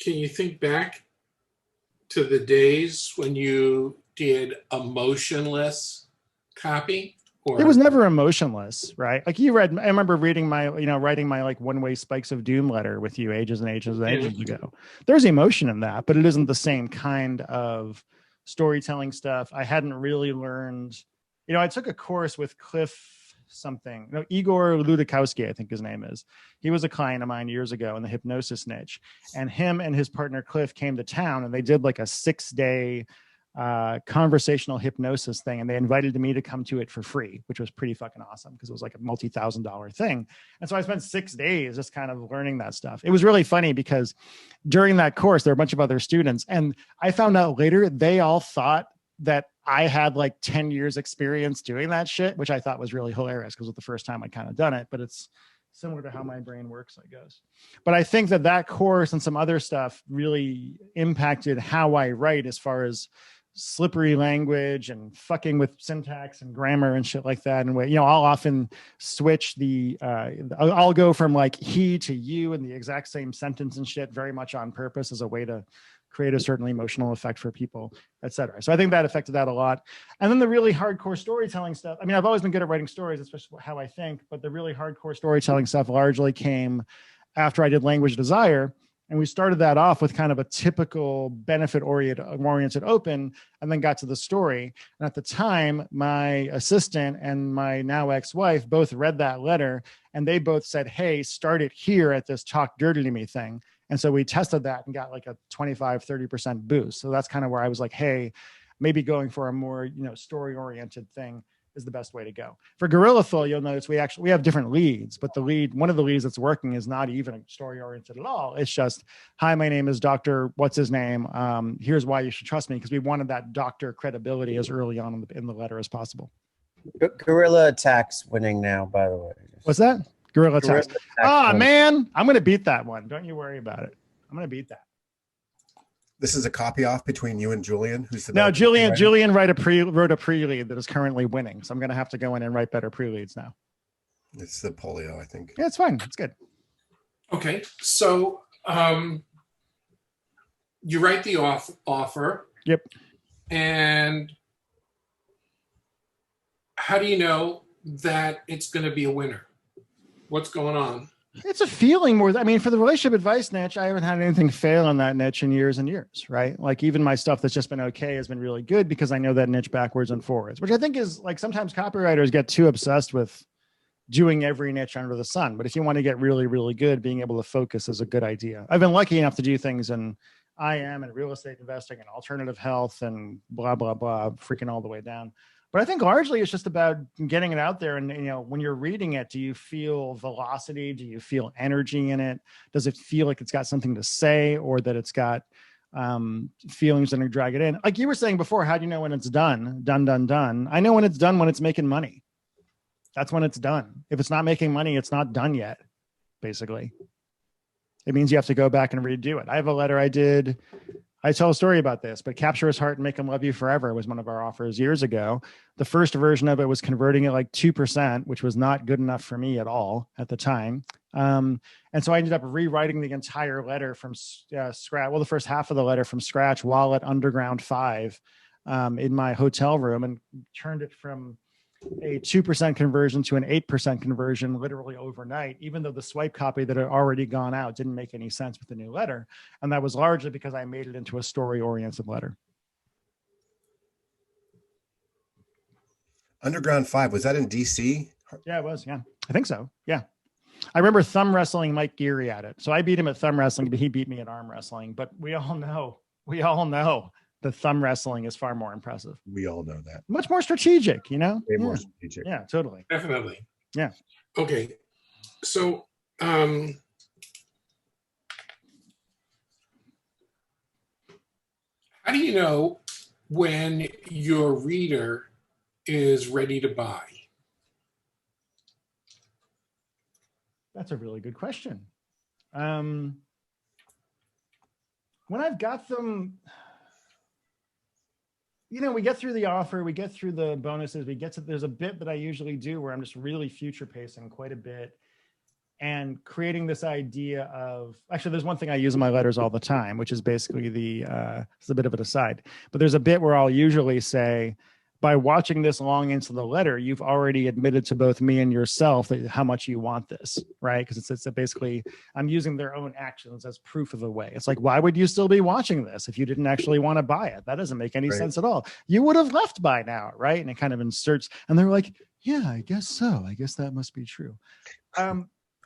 Can you think back to the days when you did emotionless copy? Or it was never emotionless, right? Like, I remember reading writing my like One-Way Spikes of Doom letter with you ages and ages and ages ago. There's emotion in that, but it isn't the same kind of storytelling stuff. I hadn't really learned, I took a course with Igor Ludikowski, I think his name is. He was a client of mine years ago in the hypnosis niche, and him and his partner Cliff came to town and they did like a 6-day conversational hypnosis thing, and they invited me to come to it for free, which was pretty fucking awesome because it was like a multi-$1,000 thing. And so I spent 6 days just kind of learning that stuff. It was really funny because during that course there were a bunch of other students, and I found out later they all thought that I had like 10 years experience doing that shit, which I thought was really hilarious because it was the first time I'd kind of done it, but it's similar to how my brain works, I guess. But I think that course and some other stuff really impacted how I write, as far as slippery language and fucking with syntax and grammar and shit like that. And I'll often switch I'll go from like he to you in the exact same sentence and shit, very much on purpose as a way to create a certain emotional effect for people, etc. So I think that affected that a lot. And then the really hardcore storytelling stuff. I mean, I've always been good at writing stories, especially how I think, but the really hardcore storytelling stuff largely came after I did Language Desire. And we started that off with kind of a typical benefit-oriented open, and then got to the story. And at the time, my assistant and my now ex-wife both read that letter, and they both said, hey, start it here at this talk dirty to me thing. And so we tested that and got like a 25-30% boost. So that's kind of where I was like, hey, maybe going for a more, story-oriented thing is the best way to go. For Gorilla Full, you'll notice we have different leads, but one of the leads that's working is not even story oriented at all. It's just, hi, my name is Dr. What's his name? Here's why you should trust me, because we wanted that doctor credibility as early on in the letter as possible. Gorilla Attack's winning now, by the way. What's that? Gorilla Attack. Man, I'm going to beat that one. Don't you worry about it. I'm going to beat that. This is a copy off between you and Julian, who's the no Julian wrote a pre-lead that is currently winning, so I'm going to have to go in and write better pre-leads now. It's the polio, I think. Yeah, it's fine. It's good. Okay, so You write the offer. Yep. And how do you know that it's going to be a winner? What's going on? It's a feeling more. I mean, for the relationship advice niche, I haven't had anything fail on that niche in years and years, right? Like even my stuff that's just been okay has been really good because I know that niche backwards and forwards, which I think is like sometimes copywriters get too obsessed with doing every niche under the sun. But if you want to get really, really good, being able to focus is a good idea. I've been lucky enough to do things in IM and real estate investing and alternative health and blah, blah, blah, freaking all the way down. But I think largely it's just about getting it out there. And, you know, when you're reading it, do you feel velocity? Do you feel energy in it? Does it feel like it's got something to say or that it's got feelings that are drag it in? Like you were saying before, how do you know when it's done? Done. I know when it's done, when it's making money. That's when it's done. If it's not making money, it's not done yet, basically. It means you have to go back and redo it. I have a letter I did. I tell a story about this, but Capture His Heart and Make Him Love You Forever was one of our offers years ago. The first version of it was converting at like 2%, which was not good enough for me at all at the time. And so I ended up rewriting the entire letter from scratch. Well, the first half of the letter from scratch while at Underground 5 in my hotel room and turned it from a 2% conversion to an 8% conversion literally overnight, even though the swipe copy that had already gone out didn't make any sense with the new letter. And that was largely because I made it into a story-oriented letter. Underground 5, was that in DC? Yeah, it was. Yeah, I think so. Yeah. I remember thumb wrestling Mike Geary at it. So I beat him at thumb wrestling, but he beat me at arm wrestling. But we all know the thumb wrestling is far more impressive. We all know that. Much more strategic, you know? Way more strategic. Yeah, totally. Definitely. Yeah. Okay. So, how do you know when your reader is ready to buy? That's a really good question. When I've got them, you know, we get through the offer, we get through the bonuses, there's a bit that I usually do where I'm just really future pacing quite a bit and creating this idea of, actually, there's one thing I use in my letters all the time, which is basically it's a bit of an aside, but there's a bit where I'll usually say, by watching this long into the letter, you've already admitted to both me and yourself that how much you want this, right? Because it's basically, I'm using their own actions as proof of the way. It's like, why would you still be watching this if you didn't actually want to buy it? That doesn't make any sense at all. You would have left by now, right? And it kind of inserts, and they're like, yeah, I guess so. I guess that must be true.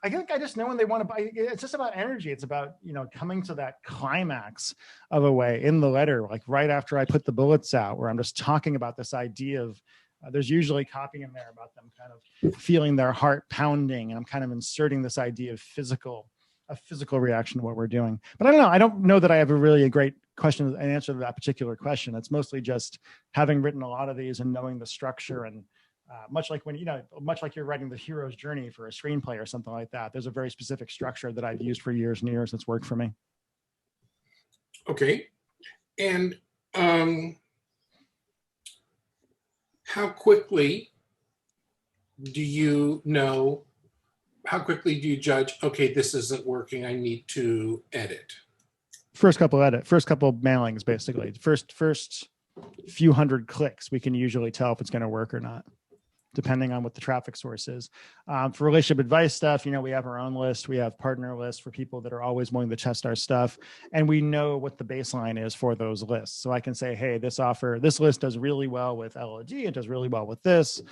I think I just know when they want to buy. It's just about energy. It's about, you know, coming to that climax of a way in the letter, like right after I put the bullets out, where I'm just talking about this idea of, there's usually copy in there about them kind of feeling their heart pounding. And I'm kind of inserting this idea of a physical reaction to what we're doing. But I don't know. I don't know that I have a great question, an answer to that particular question. It's mostly just having written a lot of these and knowing the structure and, much like you're writing the hero's journey for a screenplay or something like that, there's a very specific structure that I've used for years and years that's worked for me. Okay. And how quickly do you judge, okay, this isn't working, I need to edit? First couple mailings, basically. First few hundred clicks, we can usually tell if it's going to work or not, depending on what the traffic source is. For relationship advice stuff, you know, we have our own list. We have partner lists for people that are always willing to test our stuff. And we know what the baseline is for those lists. So I can say, hey, this list does really well with LOD. It does really well with this.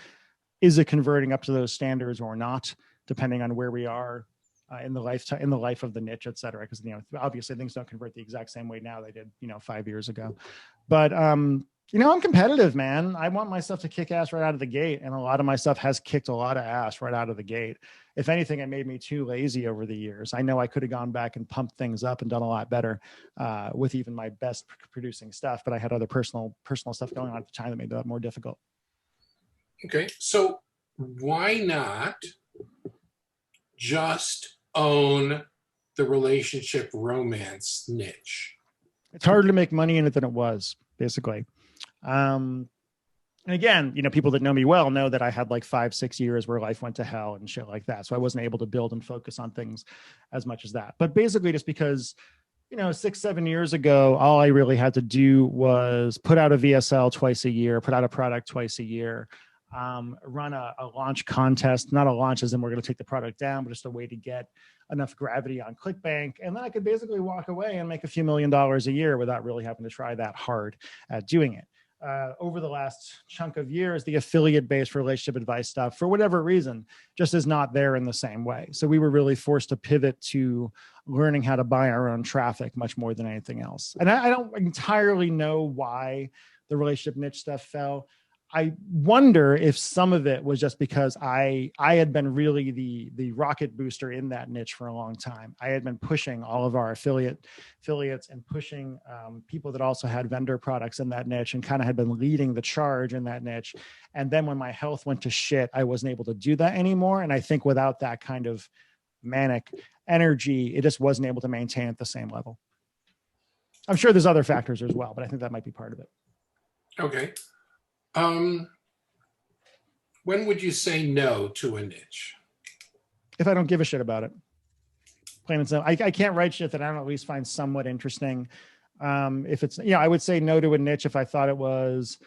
Is it converting up to those standards or not, depending on where we are in the life of the niche, et cetera. Because, you know, obviously things don't convert the exact same way now they did, 5 years ago. But, I'm competitive, man. I want my stuff to kick ass right out of the gate. And a lot of my stuff has kicked a lot of ass right out of the gate. If anything, it made me too lazy over the years. I know I could have gone back and pumped things up and done a lot better with even my best producing stuff. But I had other personal stuff going on at the time that made that more difficult. Okay. So why not just own the relationship romance niche? It's harder to make money in it than it was, basically. And again, people that know me well know that I had like 5-6 years where life went to hell and shit like that. So I wasn't able to build and focus on things as much as that. But basically just because, 6-7 years ago, all I really had to do was put out a VSL twice a year, put out a product twice a year, run a launch contest, not a launch as in we're going to take the product down, but just a way to get enough gravity on ClickBank. And then I could basically walk away and make a few $1,000,000 a year without really having to try that hard at doing it. Over the last chunk of years, the affiliate-based relationship advice stuff, for whatever reason, just is not there in the same way. So we were really forced to pivot to learning how to buy our own traffic much more than anything else. And I don't entirely know why the relationship niche stuff fell. I wonder if some of it was just because I had been really the rocket booster in that niche for a long time. I had been pushing all of our affiliates and pushing people that also had vendor products in that niche and kind of had been leading the charge in that niche. And then when my health went to shit, I wasn't able to do that anymore. And I think without that kind of manic energy, it just wasn't able to maintain at the same level. I'm sure there's other factors as well, but I think that might be part of it. Okay. When would you say no to a niche? If I don't give a shit about it. Plain and simple. I can't write shit that I don't at least find somewhat interesting. If it's, I would say no to a niche if I thought it was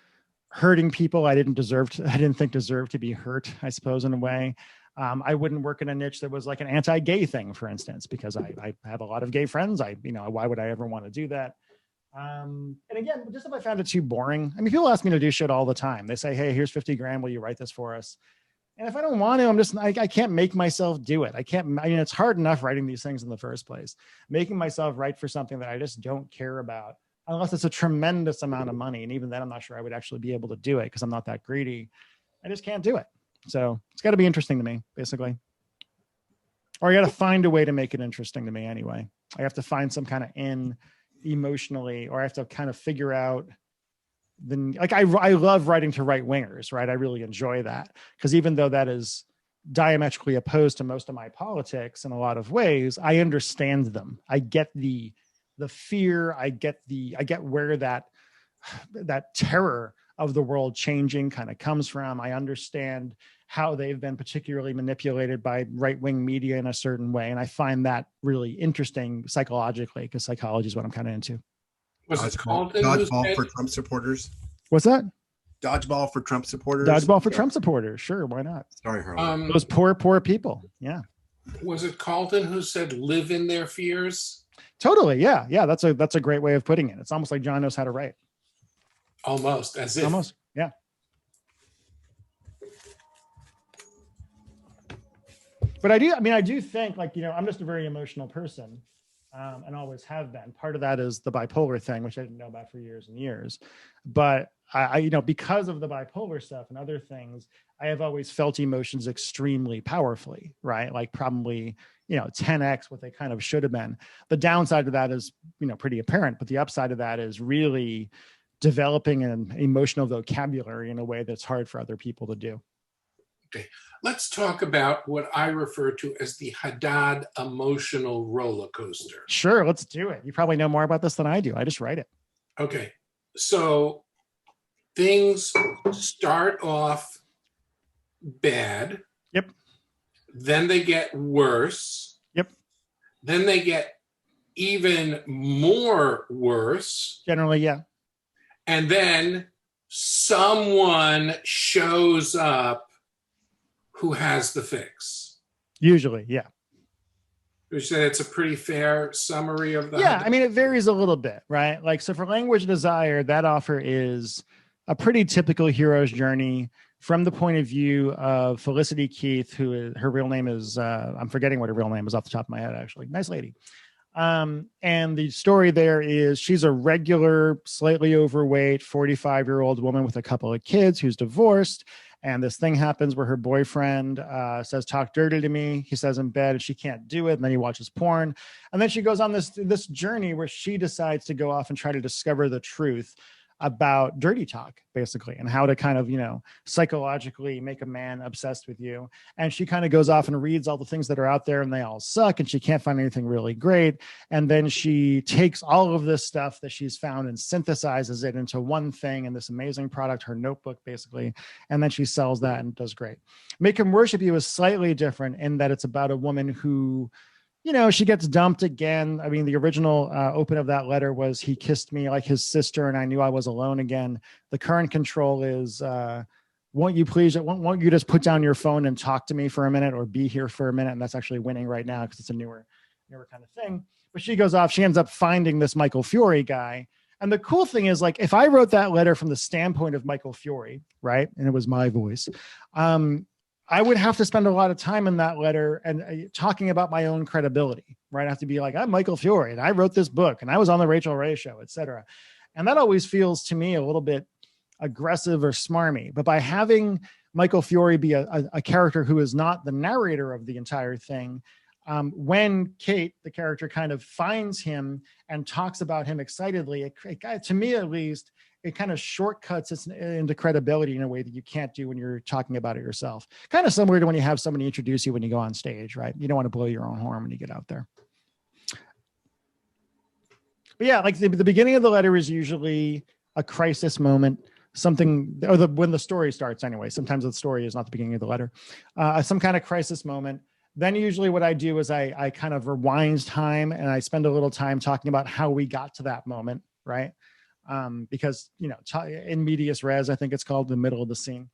hurting people I didn't think deserved to be hurt, I suppose, in a way. I wouldn't work in a niche that was like an anti-gay thing, for instance, because I have a lot of gay friends. Why would I ever want to do that? And again, just if I found it too boring. I mean, people ask me to do shit all the time. They say, hey, here's 50 grand. Will you write this for us? And if I don't want to, I can't make myself do it. It's hard enough writing these things in the first place. Making myself write for something that I just don't care about, unless it's a tremendous amount of money. And even then, I'm not sure I would actually be able to do it because I'm not that greedy. I just can't do it. So it's got to be interesting to me, basically. Or I got to find a way to make it interesting to me anyway. I have to find some kind of emotionally, or I have to kind of figure out I love writing to right wingers, right? I really enjoy that because even though that is diametrically opposed to most of my politics in a lot of ways, I understand them. I get the fear. I get where that terror of the world changing kind of comes from. I understand how they've been particularly manipulated by right-wing media in a certain way. And I find that really interesting psychologically, because psychology is what I'm kind of into. Was it Carlton? Dodgeball for Trump supporters? What's that? Dodgeball for Trump supporters? Dodgeball for Trump supporters. Sure, why not? Sorry, Harlan. Those poor people. Yeah. Was it Carlton who said live in their fears? Totally. Yeah. Yeah. That's a great way of putting it. It's almost like John knows how to write. Almost as if. Almost. Yeah. But I do think I'm just a very emotional person, and always have been. Part of that is the bipolar thing, which I didn't know about for years and years. But I because of the bipolar stuff and other things, I have always felt emotions extremely powerfully, right? Like probably, 10x what they kind of should have been. The downside of that is, pretty apparent, but the upside of that is really developing an emotional vocabulary in a way that's hard for other people to do. Okay, let's talk about what I refer to as the Haddad emotional roller coaster. Sure, let's do it. You probably know more about this than I do. I just write it. Okay, so things start off bad. Yep. Then they get worse. Yep. Then they get even more worse. Generally, yeah. And then someone shows up who has the fix. Usually, yeah. You said it's a pretty fair summary of that? Yeah, it varies a little bit, right? So for Language Desire, that offer is a pretty typical hero's journey from the point of view of Felicity Keith, her real name is, I'm forgetting what her real name is off the top of my head, actually. Nice lady. And the story there is she's a regular, slightly overweight, 45-year-old woman with a couple of kids who's divorced. And this thing happens where her boyfriend says, talk dirty to me. He says in bed and she can't do it. And then he watches porn. And then she goes on this journey where she decides to go off and try to discover the truth about dirty talk, basically, and how to kind of, psychologically make a man obsessed with you. And she kind of goes off and reads all the things that are out there and they all suck and she can't find anything really great. And then she takes all of this stuff that she's found and synthesizes it into one thing in this amazing product, her notebook, basically. And then she sells that and does great. Make Him Worship You is slightly different in that it's about a woman who, she gets dumped again. I mean, the original open of that letter was, he kissed me like his sister and I knew I was alone again. The current control is, won't you just put down your phone and talk to me for a minute or be here for a minute? And that's actually winning right now because it's a newer kind of thing. But she goes off, she ends up finding this Michael Fiore guy. And the cool thing is, like, if I wrote that letter from the standpoint of Michael Fiore, right, and it was my voice, I would have to spend a lot of time in that letter and talking about my own credibility, right? I have to be like, I'm Michael Fiore and I wrote this book and I was on the Rachel Ray show, et cetera. And that always feels to me a little bit aggressive or smarmy. But by having Michael Fiore be a character who is not the narrator of the entire thing, when Kate, the character, kind of finds him and talks about him excitedly, to me at least, it kind of shortcuts it into credibility in a way that you can't do when you're talking about it yourself. Kind of similar to when you have somebody introduce you when you go on stage, right? You don't want to blow your own horn when you get out there. But yeah, like the beginning of the letter is usually a crisis moment, something, or when the story starts anyway. Sometimes the story is not the beginning of the letter. Some kind of crisis moment. Then usually what I do is I kind of rewind time and I spend a little time talking about how we got to that moment, right? Because, in medias res, I think it's called, the middle of the scene.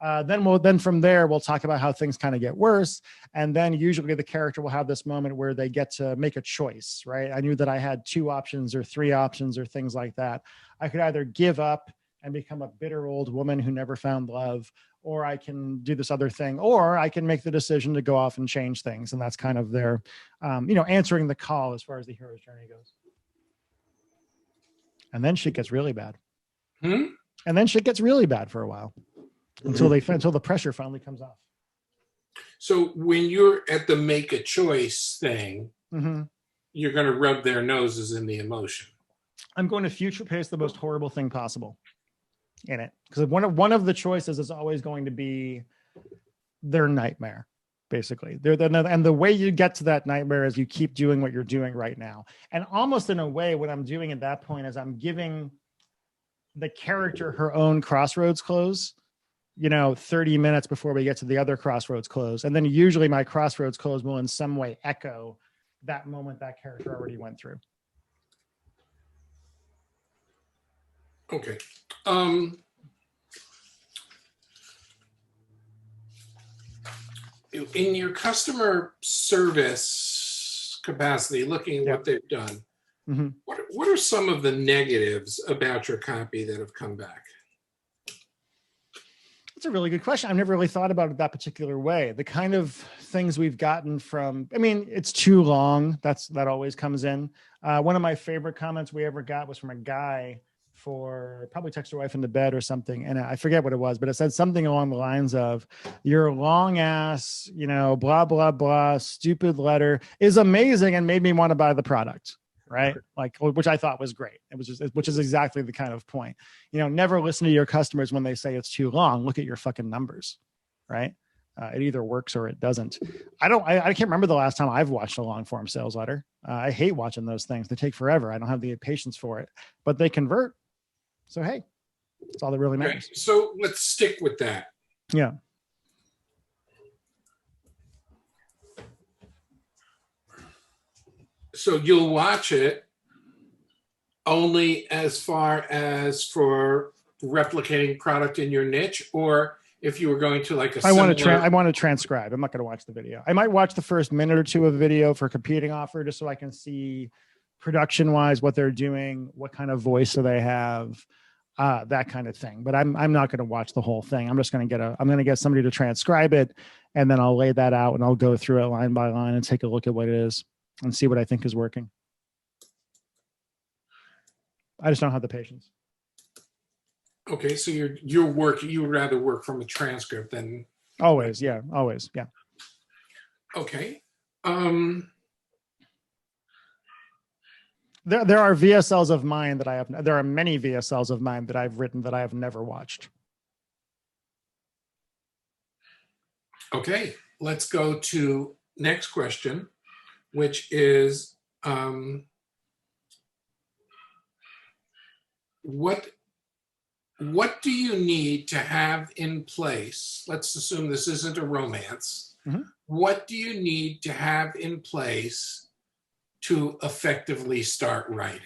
Then from there, we'll talk about how things kind of get worse. And then usually the character will have this moment where they get to make a choice, right? I knew that I had 2 options or 3 options or things like that. I could either give up and become a bitter old woman who never found love, or I can do this other thing, or I can make the decision to go off and change things. And that's kind of their, answering the call as far as the hero's journey goes. And then shit gets really bad. And then shit gets really bad for a while until the pressure finally comes off. So when you're at the make a choice thing, you're going to rub their noses in the emotion. I'm going to future pace the most horrible thing possible in it, because one of the choices is always going to be their nightmare. Basically, and the way you get to that nightmare is you keep doing what you're doing right now. And almost in a way, what I'm doing at that point is I'm giving the character her own crossroads close, 30 minutes before we get to the other crossroads close. And then usually my crossroads close will in some way echo that moment that character already went through. Okay. In your customer service capacity, looking at what they've done, what are some of the negatives about your copy that have come back? That's a really good question. I've never really thought about it that particular way. The kind of things we've gotten from, it's too long. That always comes in. One of my favorite comments we ever got was from a guy for probably text your wife into bed or something. And I forget what it was, but it said something along the lines of, your long ass, blah, blah, blah, stupid letter is amazing and made me want to buy the product. Right. Like, which I thought was great. Which is exactly the kind of point, never listen to your customers when they say it's too long. Look at your fucking numbers. Right. It either works or it doesn't. I can't remember the last time I've watched a long form sales letter. I hate watching those things. They take forever. I don't have the patience for it, but they convert. So, hey, that's all that really matters. Right. So let's stick with that. Yeah. So you'll watch it only as far as for replicating product in your niche, or if you were going to like I want to transcribe. I'm not going to watch the video. I might watch the first minute or two of a video for a competing offer just so I can see production wise what they're doing, what kind of voice do they have. That kind of thing. But I'm not going to watch the whole thing. I'm just going to get somebody to transcribe it, and then I'll lay that out and I'll go through it line by line and take a look at what it is and see what I think is working. I just don't have the patience. Okay, so you would rather work from a transcript than always, yeah. Okay. There are VSLs of mine that I have. There are many VSLs of mine that I've written that I have never watched. Okay, let's go to next question, which is what do you need to have in place? Let's assume this isn't a romance. Mm-hmm. What do you need to have in place to effectively start writing?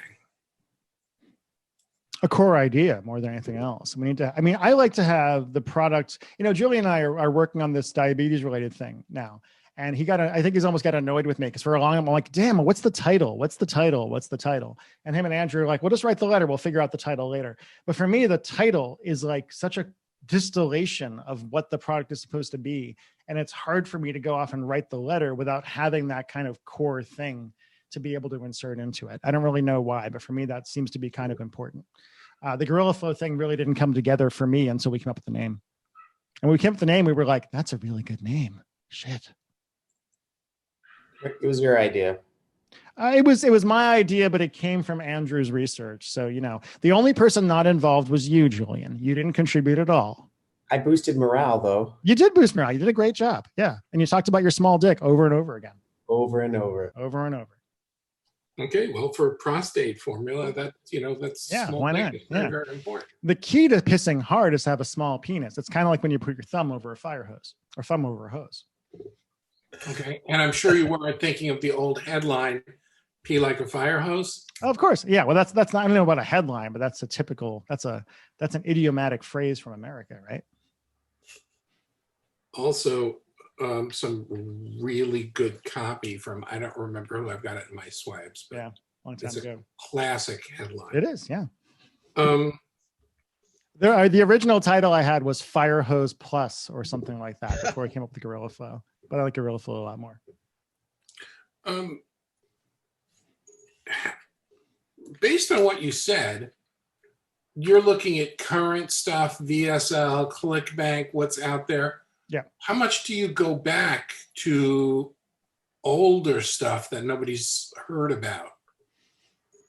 A core idea more than anything else. We need to, I mean, I like to have the product, Julie and I are working on this diabetes related thing now. And I think he's almost got annoyed with me because for a long time I'm like, damn, what's the title? What's the title? What's the title? And him and Andrew are like, we'll just write the letter. We'll figure out the title later. But for me, the title is like such a distillation of what the product is supposed to be. And it's hard for me to go off and write the letter without having that kind of core thing to be able to insert into it. I don't really know why, but for me, that seems to be kind of important. The Gorilla Flow thing really didn't come together for me until we came up with the name. And when we came up with the name, we were like, that's a really good name. Shit. It was your idea. It was my idea, but it came from Andrew's research. So, the only person not involved was you, Julian. You didn't contribute at all. I boosted morale, though. You did boost morale. You did a great job. Yeah. And you talked about your small dick over and over again. Over and over. Over and over. Okay, well, for prostate formula, that's small why not? Very, very important. The key to pissing hard is to have a small penis. It's kind of like when you put your thumb over a fire hose or thumb over a hose. Okay, and I'm sure you weren't thinking of the old headline, "Pee like a fire hose." Oh, of course, yeah. Well, that's not. I don't know about a headline, but that's an idiomatic phrase from America, right? Also, some really good copy from, I don't remember who, I've got it in my swipes, but yeah, long time it's ago. A classic headline. It is, yeah. The original title I had was Fire Hose Plus or something like that before I came up with the Gorilla Flow, but I like Gorilla Flow a lot more. Based on what you said, you're looking at current stuff, VSL, ClickBank, what's out there. Yeah. How much do you go back to older stuff that nobody's heard about?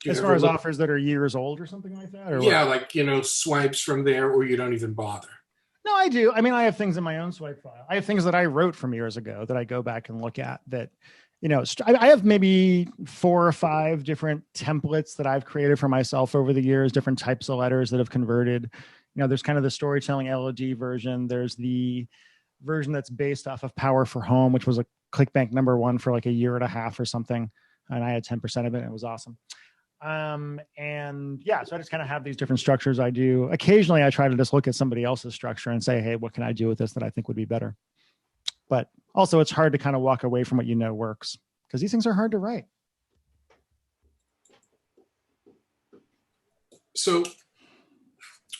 As far as offers that are years old or something like that? Or yeah, what? like, swipes from there, or you don't even bother. No, I do. I mean, I have things in my own swipe file. I have things that I wrote from years ago that I go back and look at that, I have maybe 4 or 5 different templates that I've created for myself over the years, different types of letters that have converted. There's kind of the storytelling LOD version. There's the version that's based off of Power for Home, which was a ClickBank #1 for like a year and a half or something. And I had 10% of it. And it was awesome. And yeah, so I just kind of have these different structures I do. Occasionally I try to just look at somebody else's structure and say, hey, what can I do with this that I think would be better? But also it's hard to kind of walk away from what works because these things are hard to write. So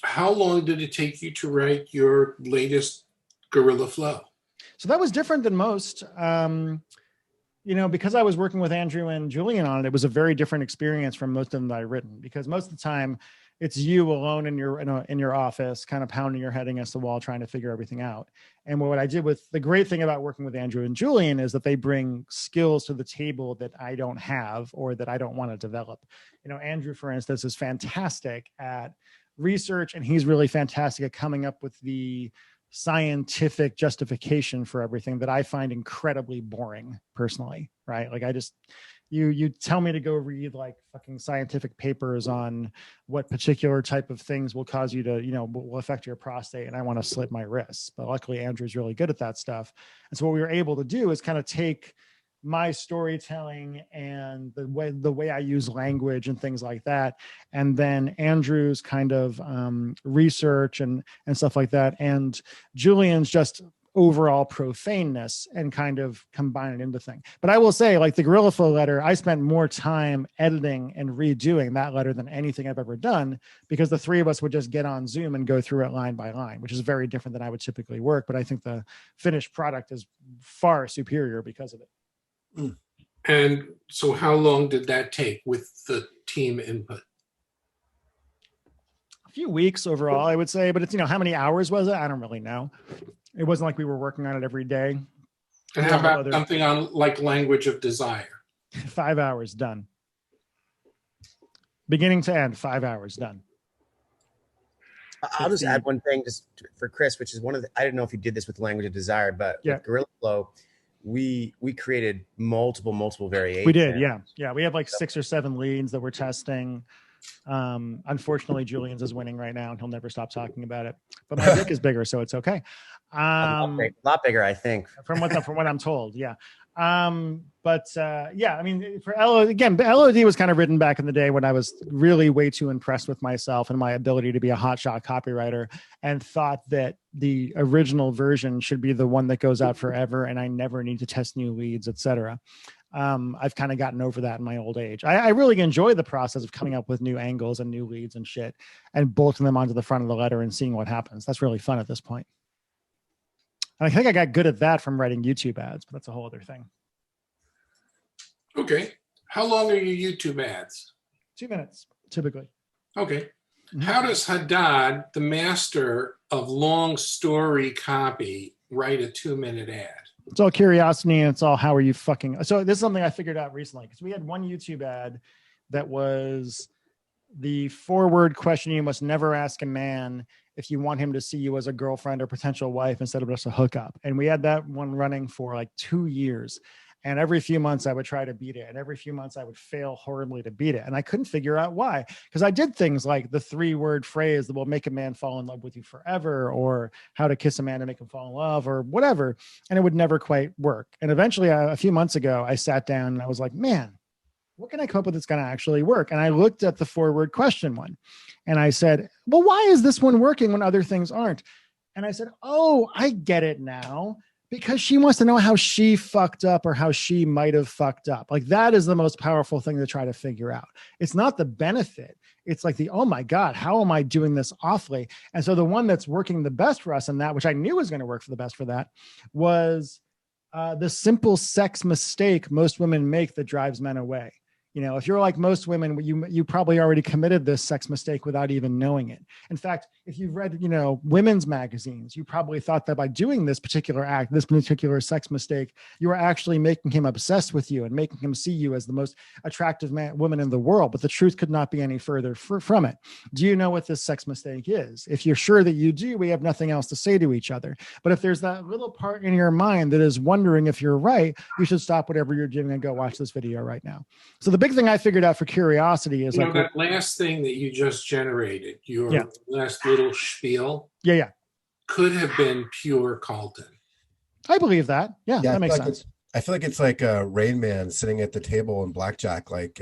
how long did it take you to write your latest Gorilla Flow? So that was different than most. Because I was working with Andrew and Julian on it, it was a very different experience from most of them that I've written, because most of the time it's you alone in your office, kind of pounding your head against the wall, trying to figure everything out. And what I did with the great thing about working with Andrew and Julian is that they bring skills to the table that I don't have or that I don't want to develop. Andrew, for instance, is fantastic at research, and he's really fantastic at coming up with the scientific justification for everything that I find incredibly boring personally, right? Like you tell me to go read like fucking scientific papers on what particular type of things will cause you to, will affect your prostate, and I want to slit my wrists. But luckily Andrew's really good at that stuff. And so what we were able to do is kind of take my storytelling and the way I use language and things like that, and then Andrew's kind of research and stuff like that, and Julian's just overall profaneness, and kind of combine it into thing. But I will say, like the Gorilla Flow letter, I spent more time editing and redoing that letter than anything I've ever done, because the 3 of us would just get on Zoom and go through it line by line, which is very different than I would typically work. But I think the finished product is far superior because of it. And so how long did that take with the team input? A few weeks overall, I would say, but it's, how many hours was it? I don't really know. It wasn't like we were working on it every day. And how about something on like language of desire? 5 hours done. beginning to end, 5 hours done. I'll just add one thing just for Chris, which is I didn't know if you did this with Language of Desire, but with Gorilla Flow, we created multiple variations. We did, yeah. We have like 6 or 7 leads that we're testing. Unfortunately, Julian's is winning right now, and he'll never stop talking about it. But my dick is bigger, so it's okay. A lot bigger, I think. From what I'm told, yeah. I mean, for LOD, again, LOD was kind of written back in the day when I was really way too impressed with myself and my ability to be a hotshot copywriter, and thought that the original version should be the one that goes out forever, and I never need to test new leads, etc. I've kind of gotten over that in my old age. I really enjoy the process of coming up with new angles and new leads and shit, and bolting them onto the front of the letter and seeing what happens. That's really fun at this point. And I think I got good at that from writing YouTube ads, but that's a whole other thing. Okay. How long are your YouTube ads? 2 minutes, typically. Okay. How does Haddad, the master of long story copy, write a 2-minute ad? It's all curiosity, and it's all how are you fucking. So this is something I figured out recently, because we had one YouTube ad that was the forward question you must never ask a man if you want him to see you as a girlfriend or potential wife instead of just a hookup. And we had that one running for like 2 years. And every few months I would try to beat it. And every few months I would fail horribly to beat it. And I couldn't figure out why. Because I did things like the 3-word phrase that will make a man fall in love with you forever, or how to kiss a man to make him fall in love, or whatever. And it would never quite work. And eventually, a few months ago, I sat down and I was like, man, what can I come up with that's going to actually work? And I looked at the 4-word question one, and I said, well, why is this one working when other things aren't? And I said, oh, I get it now. Because she wants to know how she fucked up, or how she might have fucked up. Like, that is the most powerful thing to try to figure out. It's not the benefit. It's like oh my God, how am I doing this awfully? And so the one that's working the best for us in that, which I knew was going to work for the best for that, was the simple sex mistake most women make that drives men away. You know, if you're like most women, you probably already committed this sex mistake without even knowing it. In fact, if you've read, women's magazines, you probably thought that by doing this particular act, this particular sex mistake, you were actually making him obsessed with you and making him see you as the most attractive woman in the world. But the truth could not be any further from it. Do you know what this sex mistake is? If you're sure that you do, we have nothing else to say to each other. But if there's that little part in your mind that is wondering if you're right, you should stop whatever you're doing and go watch this video right now. So the big thing I figured out for curiosity is that last thing that you just generated, your last little spiel, could have been pure Carlton. I believe that. Yeah, that makes sense. I feel like it's like Rain Man sitting at the table in blackjack, like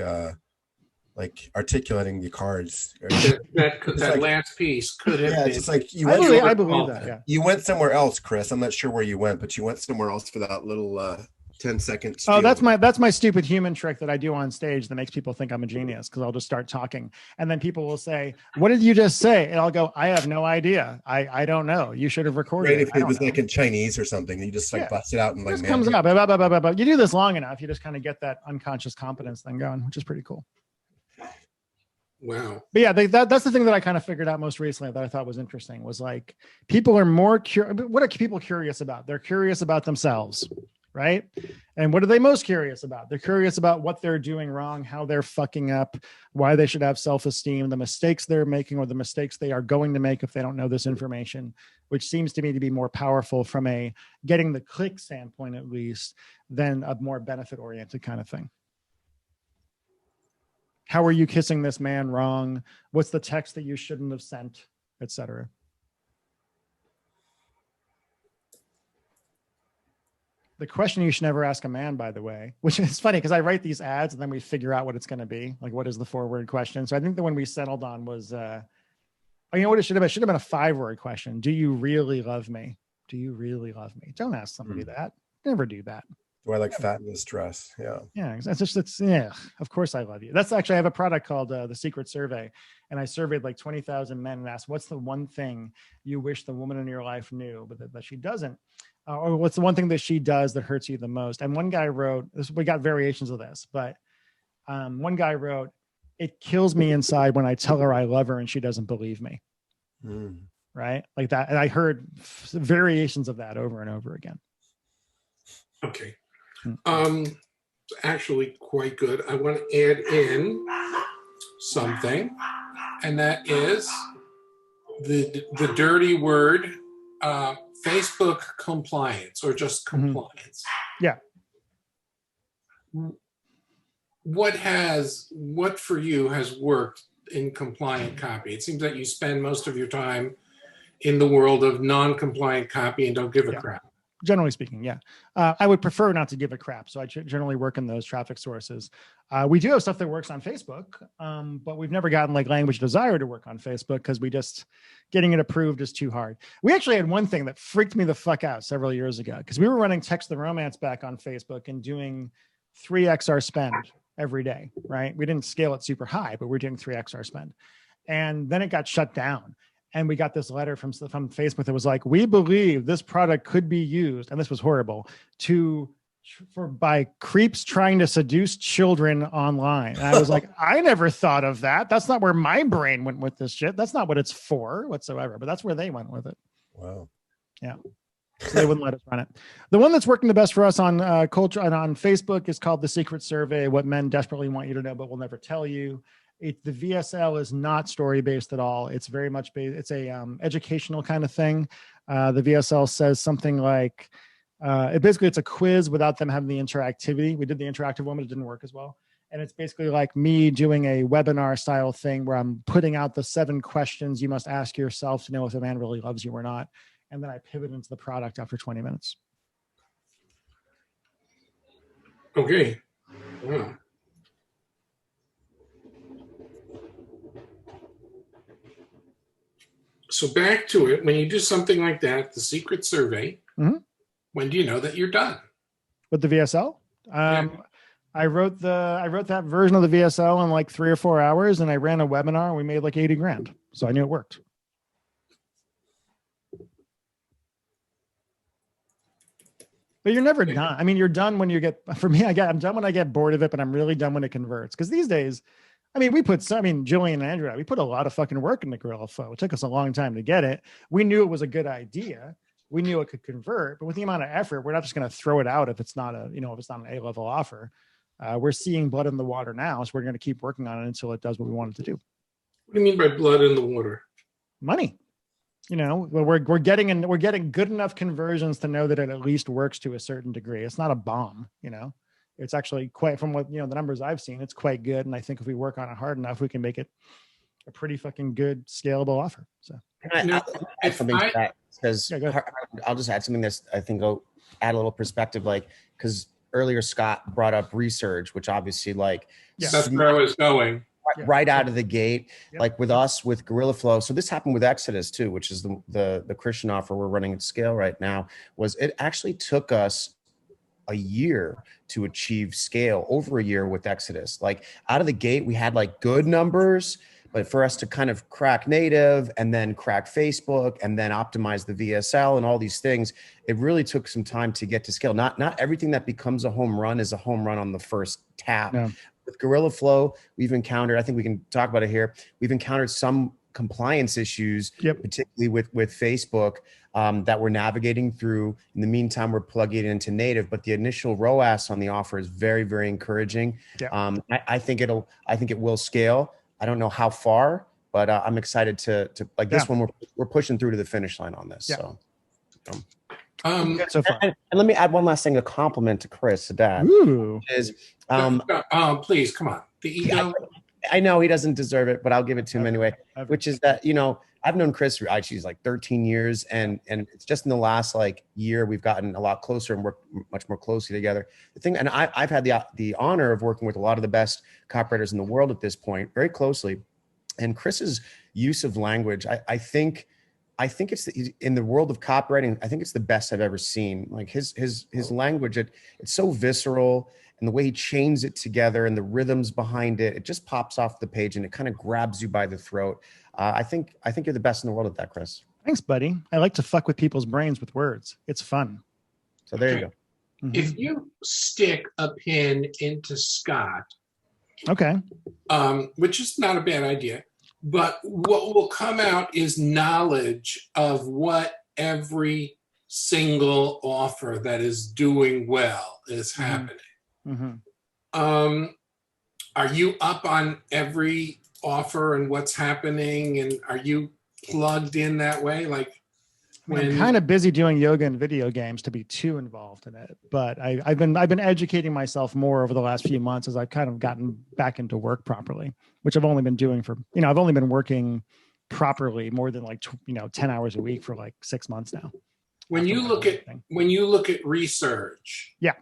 articulating the cards. That last piece could have been. It's like you I believe that. Yeah. You went somewhere else, Chris. I'm not sure where you went, but you went somewhere else for that little 10 seconds. Oh, that's my stupid human trick that I do on stage that makes people think I'm a genius, because I'll just start talking and then people will say, what did you just say? And I'll go, I have no idea. I don't know. You should have recorded it. If it was like in Chinese or something, you just bust it out and like, it comes up. Blah, blah, blah, blah. You do this long enough, you just kind of get that unconscious competence thing going, which is pretty cool. Wow. But yeah, that's the thing that I kind of figured out most recently that I thought was interesting, was like, people are more curious. What are people curious about? They're curious about themselves. Right? And what are they most curious about? They're curious about what they're doing wrong, how they're fucking up, why they should have self-esteem, the mistakes they're making, or the mistakes they are going to make if they don't know this information, which seems to me to be more powerful from a getting the click standpoint, at least, than a more benefit-oriented kind of thing. How are you kissing this man wrong? What's the text that you shouldn't have sent, etc. The question you should never ask a man, by the way, which is funny because I write these ads and then we figure out what it's going to be. Like, what is the 4-word question? So I think the one we settled on was, you know what it should have been? It should have been a 5-word question. Do you really love me? Do you really love me? Don't ask somebody that. Never do that. Do I like fat in this dress? Yeah. Yeah. Yeah. Of course I love you. That's actually, I have a product called The Secret Survey. And I surveyed like 20,000 men and asked, what's the one thing you wish the woman in your life knew, but that she doesn't? Or what's the one thing that she does that hurts you the most? And one guy wrote, we got variations of this, but one guy wrote, it kills me inside when I tell her I love her and she doesn't believe me. Right? Like that. And I heard variations of that over and over again. Okay. Actually quite good. I want to add in something, and that is the dirty word, Facebook compliance, or just compliance. Yeah. What for you has worked in compliant copy? It seems that you spend most of your time in the world of non-compliant copy and don't give a crap. Generally speaking, yeah. I would prefer not to give a crap. So I generally work in those traffic sources. We do have stuff that works on Facebook, but we've never gotten like Language Desire to work on Facebook because getting it approved is too hard. We actually had one thing that freaked me the fuck out several years ago because we were running Text the Romance back on Facebook and doing 3x our spend every day, right? We didn't scale it super high, but we're doing 3x our spend. And then it got shut down. And we got this letter from Facebook that was like, we believe this product could be used, and this was horrible, by creeps trying to seduce children online. And I was like, I never thought of that. That's not where my brain went with this shit. That's not what it's for whatsoever, but that's where they went with it. Wow. Yeah. So they wouldn't let us run it. The one that's working the best for us on culture and on Facebook is called The Secret Survey, What Men Desperately Want You to Know But Will Never Tell You. The VSL is not story-based at all. It's very much based. It's a educational kind of thing. The VSL says something like, it's a quiz without them having the interactivity. We did the interactive one, but it didn't work as well. And it's basically like me doing a webinar style thing where I'm putting out the 7 questions you must ask yourself to know if a man really loves you or not. And then I pivot into the product after 20 minutes. Okay. Wow. So back to it, when you do something like that, the secret survey, when do you know that you're done? With the VSL? I wrote that version of the VSL in like 3 or 4 hours, and I ran a webinar and we made like 80 grand. So I knew it worked. But you're never done. I mean, you're done when you get, for me, I'm done when I get bored of it, but I'm really done when it converts. Because these days, Jillian and Andrew, we put a lot of fucking work into Gorilla Flow. It took us a long time to get it. We knew it was a good idea. We knew it could convert, but with the amount of effort, we're not just going to throw it out if it's not an A-level offer. We're seeing blood in the water now, so we're going to keep working on it until it does what we want it to do. What do you mean by blood in the water? Money. We're getting good enough conversions to know that it at least works to a certain degree. It's not a bomb, It's actually quite, from what, the numbers I've seen, it's quite good. And I think if we work on it hard enough, we can make it a pretty fucking good scalable offer. So I'll add something to that, because I'll just add something that's, I think, will add a little perspective, because earlier Scott brought up research, which obviously that's where I was going. Right out of the gate, like with us, with Gorilla Flow. So this happened with Exodus too, which is the Christian offer we're running at scale right now. It actually took us a year to achieve scale, over a year with Exodus. Like out of the gate, we had like good numbers, but for us to kind of crack native and then crack Facebook and then optimize the VSL and all these things, it really took some time to get to scale. Not everything that becomes a home run is a home run on the first tap. No. With Gorilla Flow, we've encountered, I think we can talk about it here, we've encountered some compliance issues, particularly with Facebook, that we're navigating through. In the meantime, we're plugging it into native, but the initial ROAS on the offer is very, very encouraging. I think it will scale. I don't know how far, but I'm excited to this one. We're pushing through to the finish line on this. So and let me add one last thing, a compliment to Chris Haddad. Is please come on. The ego. I know he doesn't deserve it, but I'll give it to him anyway. Which is that I've known Chris for she's like 13 years, and it's just in the last year we've gotten a lot closer and worked much more closely together. The thing, and I've had the honor of working with a lot of the best copywriters in the world at this point, very closely. And Chris's use of language, I think it's in the world of copywriting, I think it's the best I've ever seen. Like his language, it's so visceral, and the way he chains it together and the rhythms behind it, it just pops off the page and it kind of grabs you by the throat. I think you're the best in the world at that, Chris. Thanks, buddy. I like to fuck with people's brains with words. It's fun. So there you go. If you stick a pin into Scott, okay, which is not a bad idea, but what will come out is knowledge of what every single offer that is doing well is happening. Are you up on every offer and what's happening? And are you plugged in that way? Like I'm kind of busy doing yoga and video games to be too involved in it, but I've been educating myself more over the last few months as I've kind of gotten back into work properly, which I've only been doing for, I've only been working properly more than 10 hours a week for like 6 months now. When you look at research, yeah,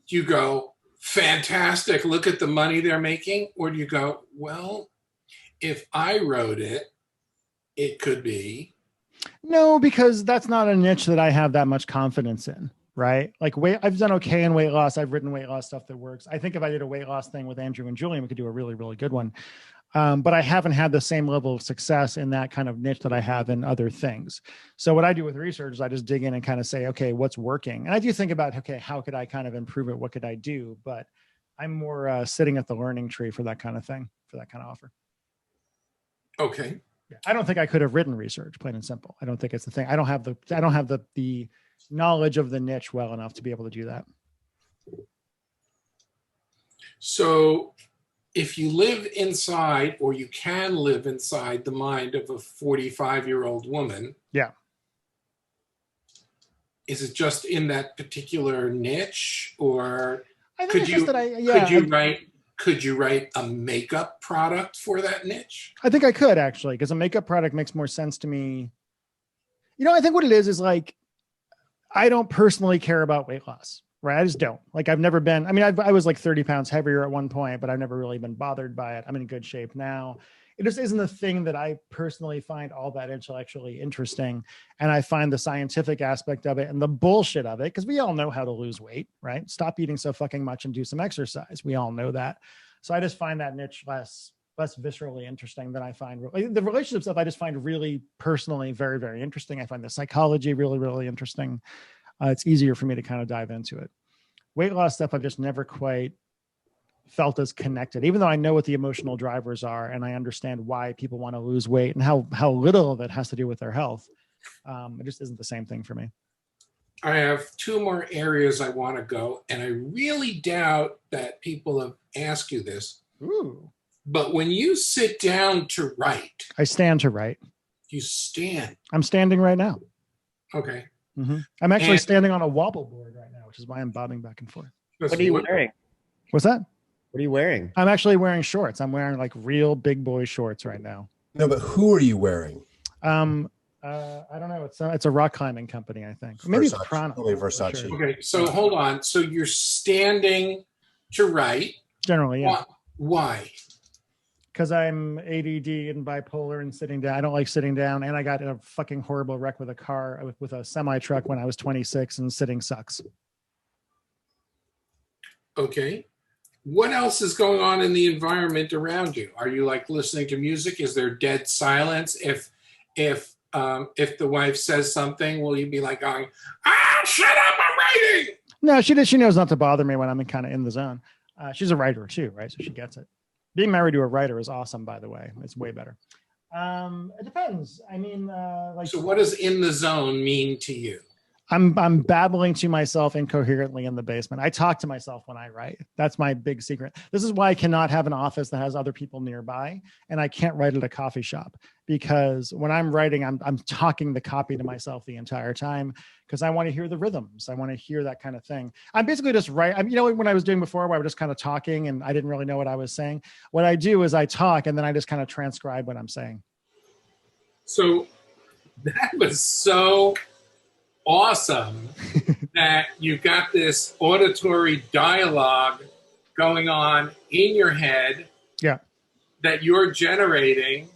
do you go, fantastic, look at the money they're making? Or do you go, well, if I wrote it, it could be. No, because that's not a niche that I have that much confidence in, right? Like I've done okay in weight loss. I've written weight loss stuff that works. I think if I did a weight loss thing with Andrew and Julian, we could do a really, really good one. But I haven't had the same level of success in that kind of niche that I have in other things. So what I do with research is I just dig in and kind of say, okay, what's working? And I do think about, okay, how could I kind of improve it? What could I do? But I'm more sitting at the learning tree for that kind of thing, for that kind of offer. Okay. Yeah, I don't think I could have written research, plain and simple. I don't think it's the thing. I don't have the knowledge of the niche well enough to be able to do that. So if you live inside, or you can live inside the mind of a 45-year-old woman, yeah, is it just in that particular niche, or I think could you write a makeup product for that niche? I think I could, actually, because a makeup product makes more sense to me. I think what it is like, I don't personally care about weight loss, right? I just don't. Like, I've never been, I was like 30 pounds heavier at one point, but I've never really been bothered by it. I'm in good shape now. It just isn't a thing that I personally find all that intellectually interesting. And I find the scientific aspect of it and the bullshit of it, because we all know how to lose weight, right? Stop eating so fucking much and do some exercise. We all know that. So I just find that niche less viscerally interesting than I find the relationship stuff. I just find really personally very, very interesting. I find the psychology really, really interesting. It's easier for me to kind of dive into it. Weight loss stuff, I've just never quite felt as connected, even though I know what the emotional drivers are and I understand why people want to lose weight and how little of it has to do with their health. It just isn't the same thing for me. I have two more areas I want to go, and I really doubt that people have asked you this. Ooh. But when you sit down to write, I stand to write. You stand. I'm standing right now. Okay. Mm-hmm. I'm actually standing on a wobble board right now, which is why I'm bobbing back and forth. What are you wearing? What's that? What are you wearing? I'm actually wearing shorts. I'm wearing like real big boy shorts right now. No, but who are you wearing? I don't know. It's a rock climbing company, I think. Maybe it's Prana. Probably Versace. Sure. Okay, so hold on. So you're standing to write. Generally, yeah. Why? Because I'm ADD and bipolar and sitting down. I don't like sitting down. And I got in a fucking horrible wreck with a semi truck when I was 26, and sitting sucks. Okay. What else is going on in the environment around you? Are you like listening to music? Is there dead silence? If the wife says something, will you be like going, shut up, I'm writing? No, she knows not to bother me when I'm kind of in the zone. She's a writer too, right? So she gets it. Being married to a writer is awesome, by the way. It's way better. It depends. So what does in the zone mean to you? I'm babbling to myself incoherently in the basement. I talk to myself when I write. That's my big secret. This is why I cannot have an office that has other people nearby, and I can't write at a coffee shop, because when I'm writing, I'm talking the copy to myself the entire time, because I want to hear the rhythms. I want to hear that kind of thing. I'm basically just when I was doing before, where I was just kind of talking and I didn't really know what I was saying. What I do is I talk and then I just kind of transcribe what I'm saying. So that was so awesome that you got this auditory dialogue going on in your head, that you're generating.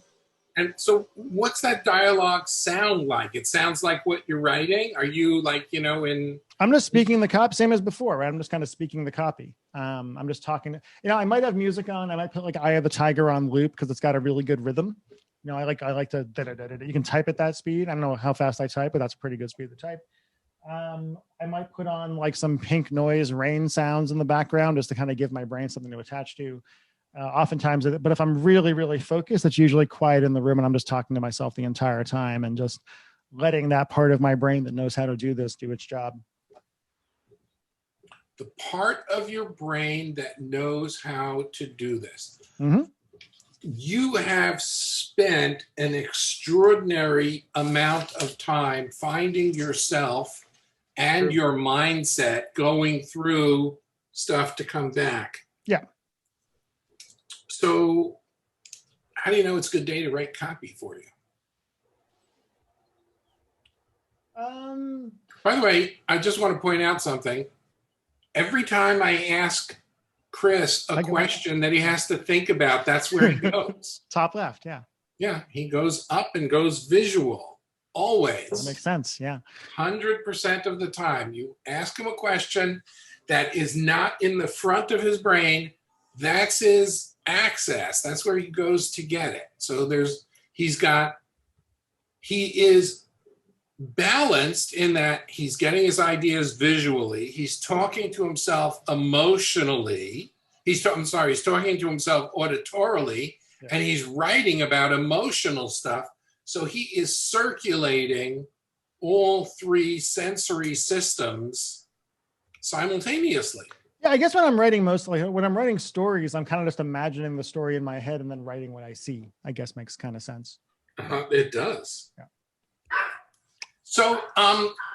And so what's that dialogue sound like? It sounds like what you're writing. Are you like, I'm just speaking the copy, same as before, right? I'm just kind of speaking the copy. I'm just talking, I might have music on. I might put like Eye of the Tiger on loop because it's got a really good rhythm. I like to, you can type at that speed. I don't know how fast I type, but that's a pretty good speed to type. I might put on like some pink noise rain sounds in the background just to kind of give my brain something to attach to. Oftentimes, but if I'm really, really focused, it's usually quiet in the room and I'm just talking to myself the entire time and just letting that part of my brain that knows how to do this do its job. The part of your brain that knows how to do this. Mm-hmm. you have spent an extraordinary amount of time finding yourself and your mindset going through stuff to come back. Yeah. So how do you know it's a good day to write copy for you? By the way, I just want to point out something. Every time I ask Chris a question that he has to think about, that's where he goes. Top left, yeah. Yeah, he goes up and goes visual, always. That makes sense, yeah. 100% of the time. You ask him a question that is not in the front of his brain, that's his access. That's where he goes to get it. So he is balanced in that he's getting his ideas visually. He's talking to himself emotionally. He's talking to himself auditorily, and he's writing about emotional stuff. So he is circulating all three sensory systems simultaneously. Yeah, I guess when I'm writing stories, I'm kind of just imagining the story in my head and then writing what I see. I guess makes kind of sense. It does. Yeah. So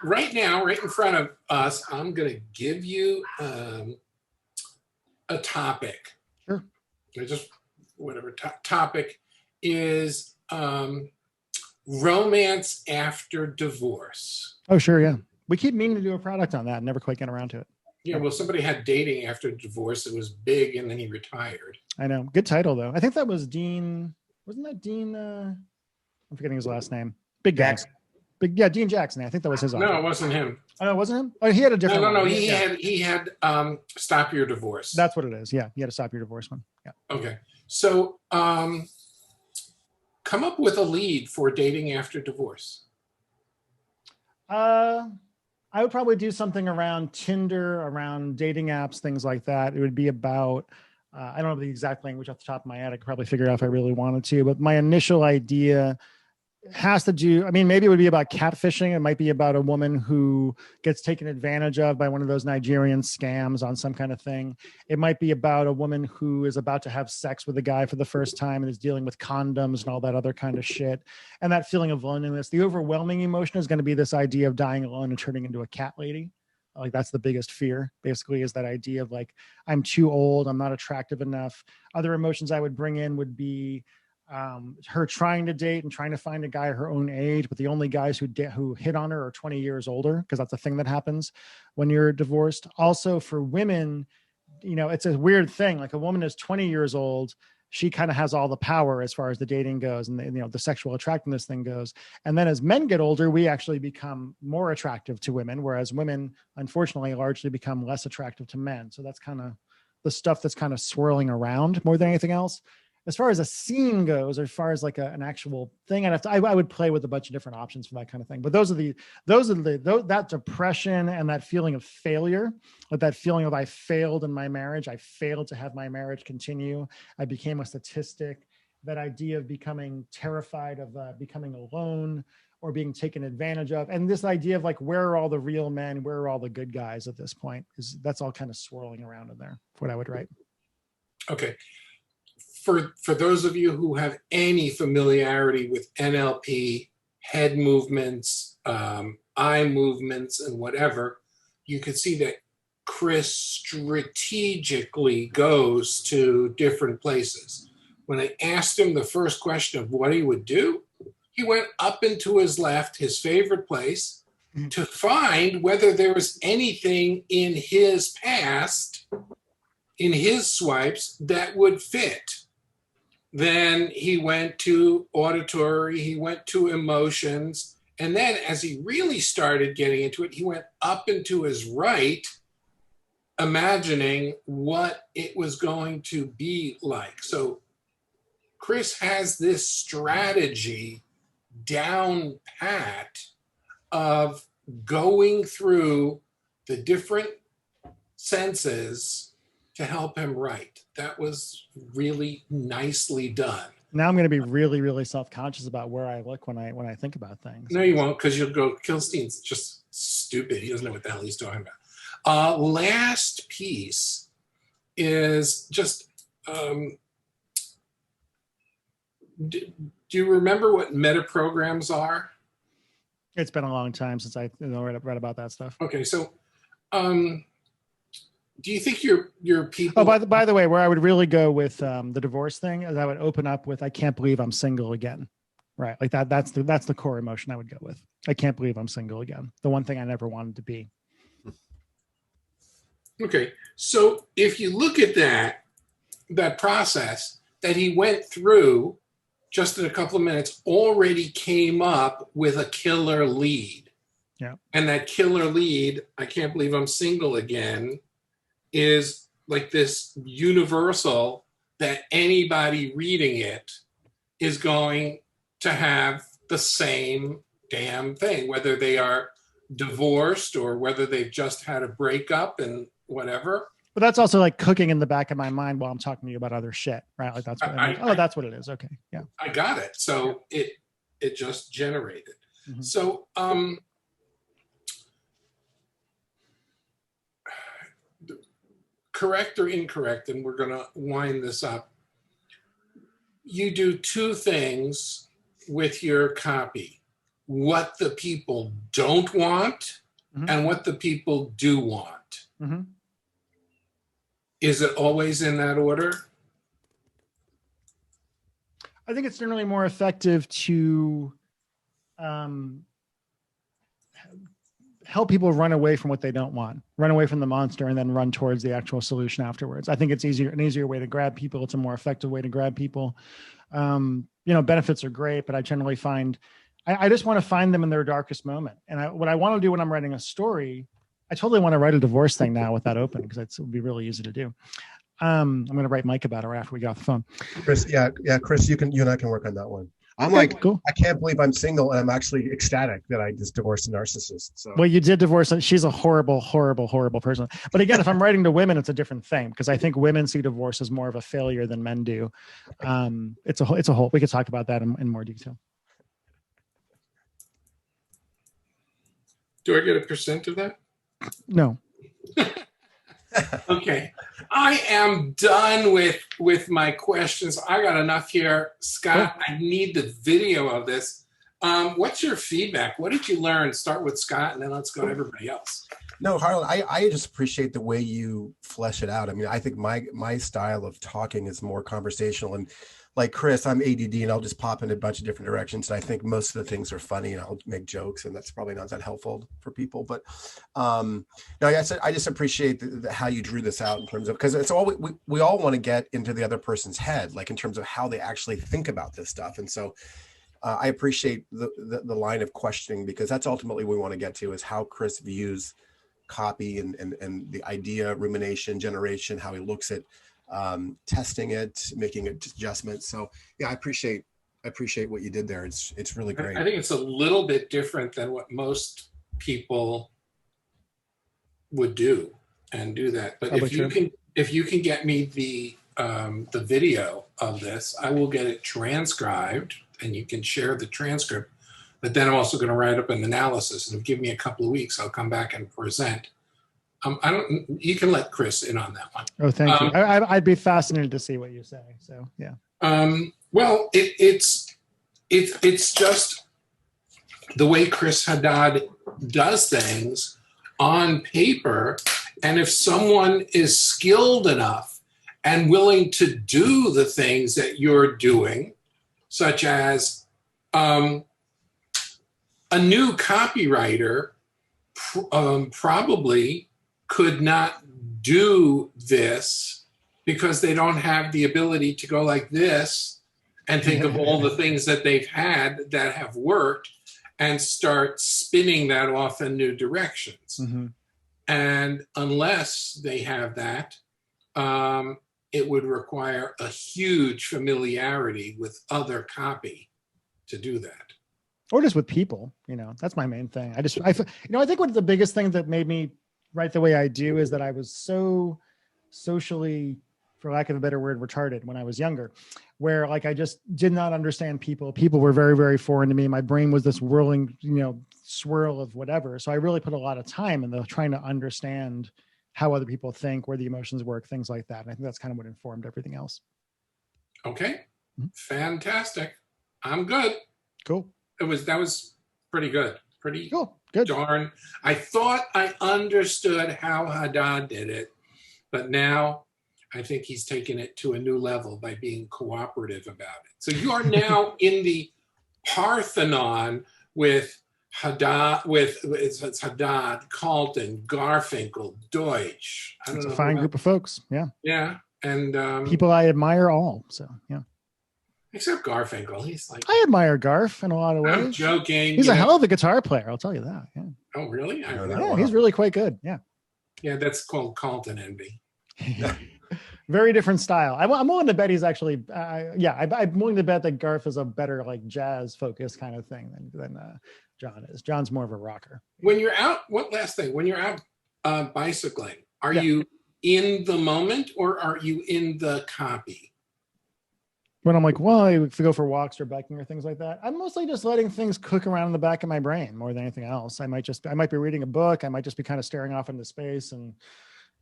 right now, right in front of us, I'm going to give you a topic. Sure. Topic is romance after divorce. Oh, sure, yeah. We keep meaning to do a product on that and never quite get around to it. Yeah, well, somebody had dating after divorce. It was big, and then he retired. I know. Good title, though. I think that was Dean. Wasn't that Dean? I'm forgetting his last name. Big guy. Dean Jackson. I think that was his. No, it wasn't him. Oh, no, it wasn't him? Oh, he had a different No. one. He had Stop Your Divorce. That's what it is. Yeah, he had to Stop Your Divorce one. Yeah. Okay. So come up with a lead for dating after divorce. I would probably do something around Tinder, around dating apps, things like that. It would be about, I don't know the exact language off the top of my head. I could probably figure it out if I really wanted to, but my initial idea has to do, maybe it would be about catfishing. It might be about a woman who gets taken advantage of by one of those Nigerian scams on some kind of thing. It might be about a woman who is about to have sex with a guy for the first time and is dealing with condoms and all that other kind of shit. And that feeling of loneliness. The overwhelming emotion is going to be this idea of dying alone and turning into a cat lady. Like that's the biggest fear, basically, is that idea of like, I'm too old, I'm not attractive enough. Other emotions I would bring in would be her trying to date and trying to find a guy her own age, but the only guys who hit on her are 20 years older, because that's a thing that happens when you're divorced. Also for women, it's a weird thing. Like a woman is 20 years old, she kind of has all the power as far as the dating goes and the sexual attractiveness thing goes. And then as men get older, we actually become more attractive to women, whereas women, unfortunately, largely become less attractive to men. So that's kind of the stuff that's kind of swirling around more than anything else. As far as a scene goes, or as far as like an actual thing, I would play with a bunch of different options for that kind of thing. But that depression and that feeling of failure, like that feeling of I failed in my marriage, I failed to have my marriage continue, I became a statistic. That idea of becoming terrified of becoming alone or being taken advantage of, and this idea of like where are all the real men, where are all the good guys at this point? That's all kind of swirling around in there. What I would write. Okay. For those of you who have any familiarity with NLP, head movements, eye movements, and whatever, you can see that Chris strategically goes to different places. When I asked him the first question of what he would do, he went up into his left, his favorite place, to find whether there was anything in his past, in his swipes, that would fit. Then he went to auditory, he went to emotions. And then as he really started getting into it, he went up into his right, imagining what it was going to be like. So Chris has this strategy down pat of going through the different senses to help him write. That was really nicely done. Now I'm going to be really, really self-conscious about where I look when I think about things. No, you won't, because you'll go, Kilstein's just stupid. He doesn't know what the hell he's talking about. Last piece is just do you remember what meta programs are? It's been a long time since I read about that stuff. Okay, so do you think your people? Oh, by the way, where I would really go with the divorce thing is I would open up with, "I can't believe I'm single again." Right, like that. That's the core emotion I would go with. I can't believe I'm single again. The one thing I never wanted to be. Okay, so if you look at that process that he went through, just in a couple of minutes, already came up with a killer lead. Yeah, and that killer lead, "I can't believe I'm single again," is like this universal that anybody reading it is going to have the same damn thing, whether they are divorced or whether they've just had a breakup and whatever. but that's also like cooking in the back of my mind while I'm talking to you about other shit, right? Like that's what that's what it is. Okay, yeah, I got it. So it just generated. Mhm. So correct or incorrect, and we're going to wind this up. You do two things with your copy: what the people don't want Mhm. and what the people do want. Mm-hmm. Is it always in that order? I think it's generally more effective to help people run away from what they don't want, run away from the monster, and then run towards the actual solution afterwards. I think it's an easier way to grab people. It's a more effective way to grab people. Benefits are great, but I generally find I just want to find them in their darkest moment. And what I want to do when I'm writing a story, I totally want to write a divorce thing now with that open, because it would be really easy to do. I'm going to write Mike about it right after we get off the phone. Chris, Chris, you and I can work on that one. I'm Okay, cool. I can't believe I'm single, and I'm actually ecstatic that I just divorced a narcissist. So, well, you did divorce. She's a horrible, horrible, horrible person. But again, if I'm writing to women, it's a different thing, because I think women see divorce as more of a failure than men do. It's a whole. We could talk about that in more detail. Do I get a percent of that? No. Okay. I am done with my questions. I got enough here. Scott, I need the video of this. What's your feedback? What did you learn? Start with Scott, and then let's go to everybody else. No, Harlan, I just appreciate the way you flesh it out. I mean, I think my style of talking is more conversational, and like Chris, I'm ADD and I'll just pop in a bunch of different directions. And I think most of the things are funny and I'll make jokes, and that's probably not that helpful for people. But no, I just appreciate how you drew this out in terms of, because it's all we all want to get into the other person's head, like in terms of how they actually think about this stuff. And so I appreciate the line of questioning, because that's ultimately what we want to get to, is how Chris views copy and the idea, rumination, generation, how he looks at testing it, making adjustments. So yeah, I appreciate what you did there. It's really great. I think it's a little bit different than what most people would do and do that. But if you can get me the video of this, I will get it transcribed and you can share the transcript. But then I'm also going to write up an analysis, and give me a couple of weeks, I'll come back and present. You can let Chris in on that one. Oh, thank you. I'd be fascinated to see what you say. So yeah. Well, it's just the way Chris Haddad does things on paper. And if someone is skilled enough and willing to do the things that you're doing, such as a new copywriter probably could not do this because they don't have the ability to go like this and think of all the things that they've had that have worked and start spinning that off in new directions. Mm-hmm. And unless they have that, it would require a huge familiarity with other copy to do that. Or just with people, that's my main thing. I think what the biggest thing that made me write the way I do is that I was so socially, for lack of a better word, retarded when I was younger, where like I just did not understand people. People were very, very foreign to me. My brain was this whirling, swirl of whatever. So I really put a lot of time in trying to understand how other people think, where the emotions work, things like that. And I think that's kind of what informed everything else. Okay. Fantastic. I'm good. Cool. That was pretty good. Pretty Cool. Good. darn. I thought I understood how Haddad did it, but now I think he's taken it to a new level by being cooperative about it. So you are now in the Parthenon with Haddad, it's Haddad, Carlton, Garfinkel, Deutsch. I don't It's a know fine group of folks. Yeah. Yeah, and People I admire all. So yeah. except Garfinkel, he's like, I admire Garf in a lot of ways. I'm joking. He's you a know. hell of a guitar player. I'll tell you that. Yeah. Oh, really? I don't know. Yeah, he's really quite good. Yeah. Yeah, that's called Carlton envy. Very different style. I'm willing to bet he's actually, I'm willing to bet that Garf is a better like jazz focused kind of thing than John is. John's more of a rocker. When you're out, one last thing, when you're out bicycling, are you in the moment or are you in the copy? When I'm like, well, if we go for walks or biking or things like that, I'm mostly just letting things cook around in the back of my brain more than anything else. I might be reading a book. I might just be kind of staring off into space and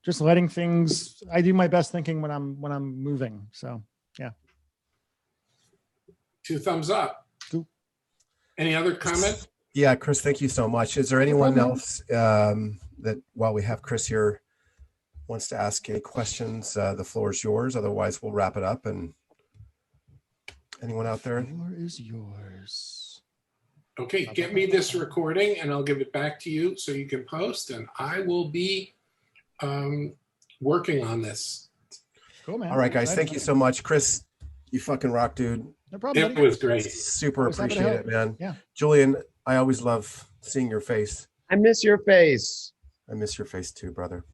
just letting things. I do my best thinking when I'm moving. So yeah. 2 thumbs up. Cool. Any other comment? Yeah, Chris, thank you so much. Is there anyone else that, while we have Chris here, wants to ask any questions? The floor is yours. Otherwise, we'll wrap it up. And anyone out there? The floor is yours. Okay, get me this recording and I'll give it back to you so you can post, and I will be working on this. Cool, man. All right, guys. Thank you so much. Chris, you fucking rock, dude. No problem. It buddy. was great. Super Always happy to appreciate help. it, man. Yeah. Julian, I always love seeing your face. I miss your face. I miss your face too, brother.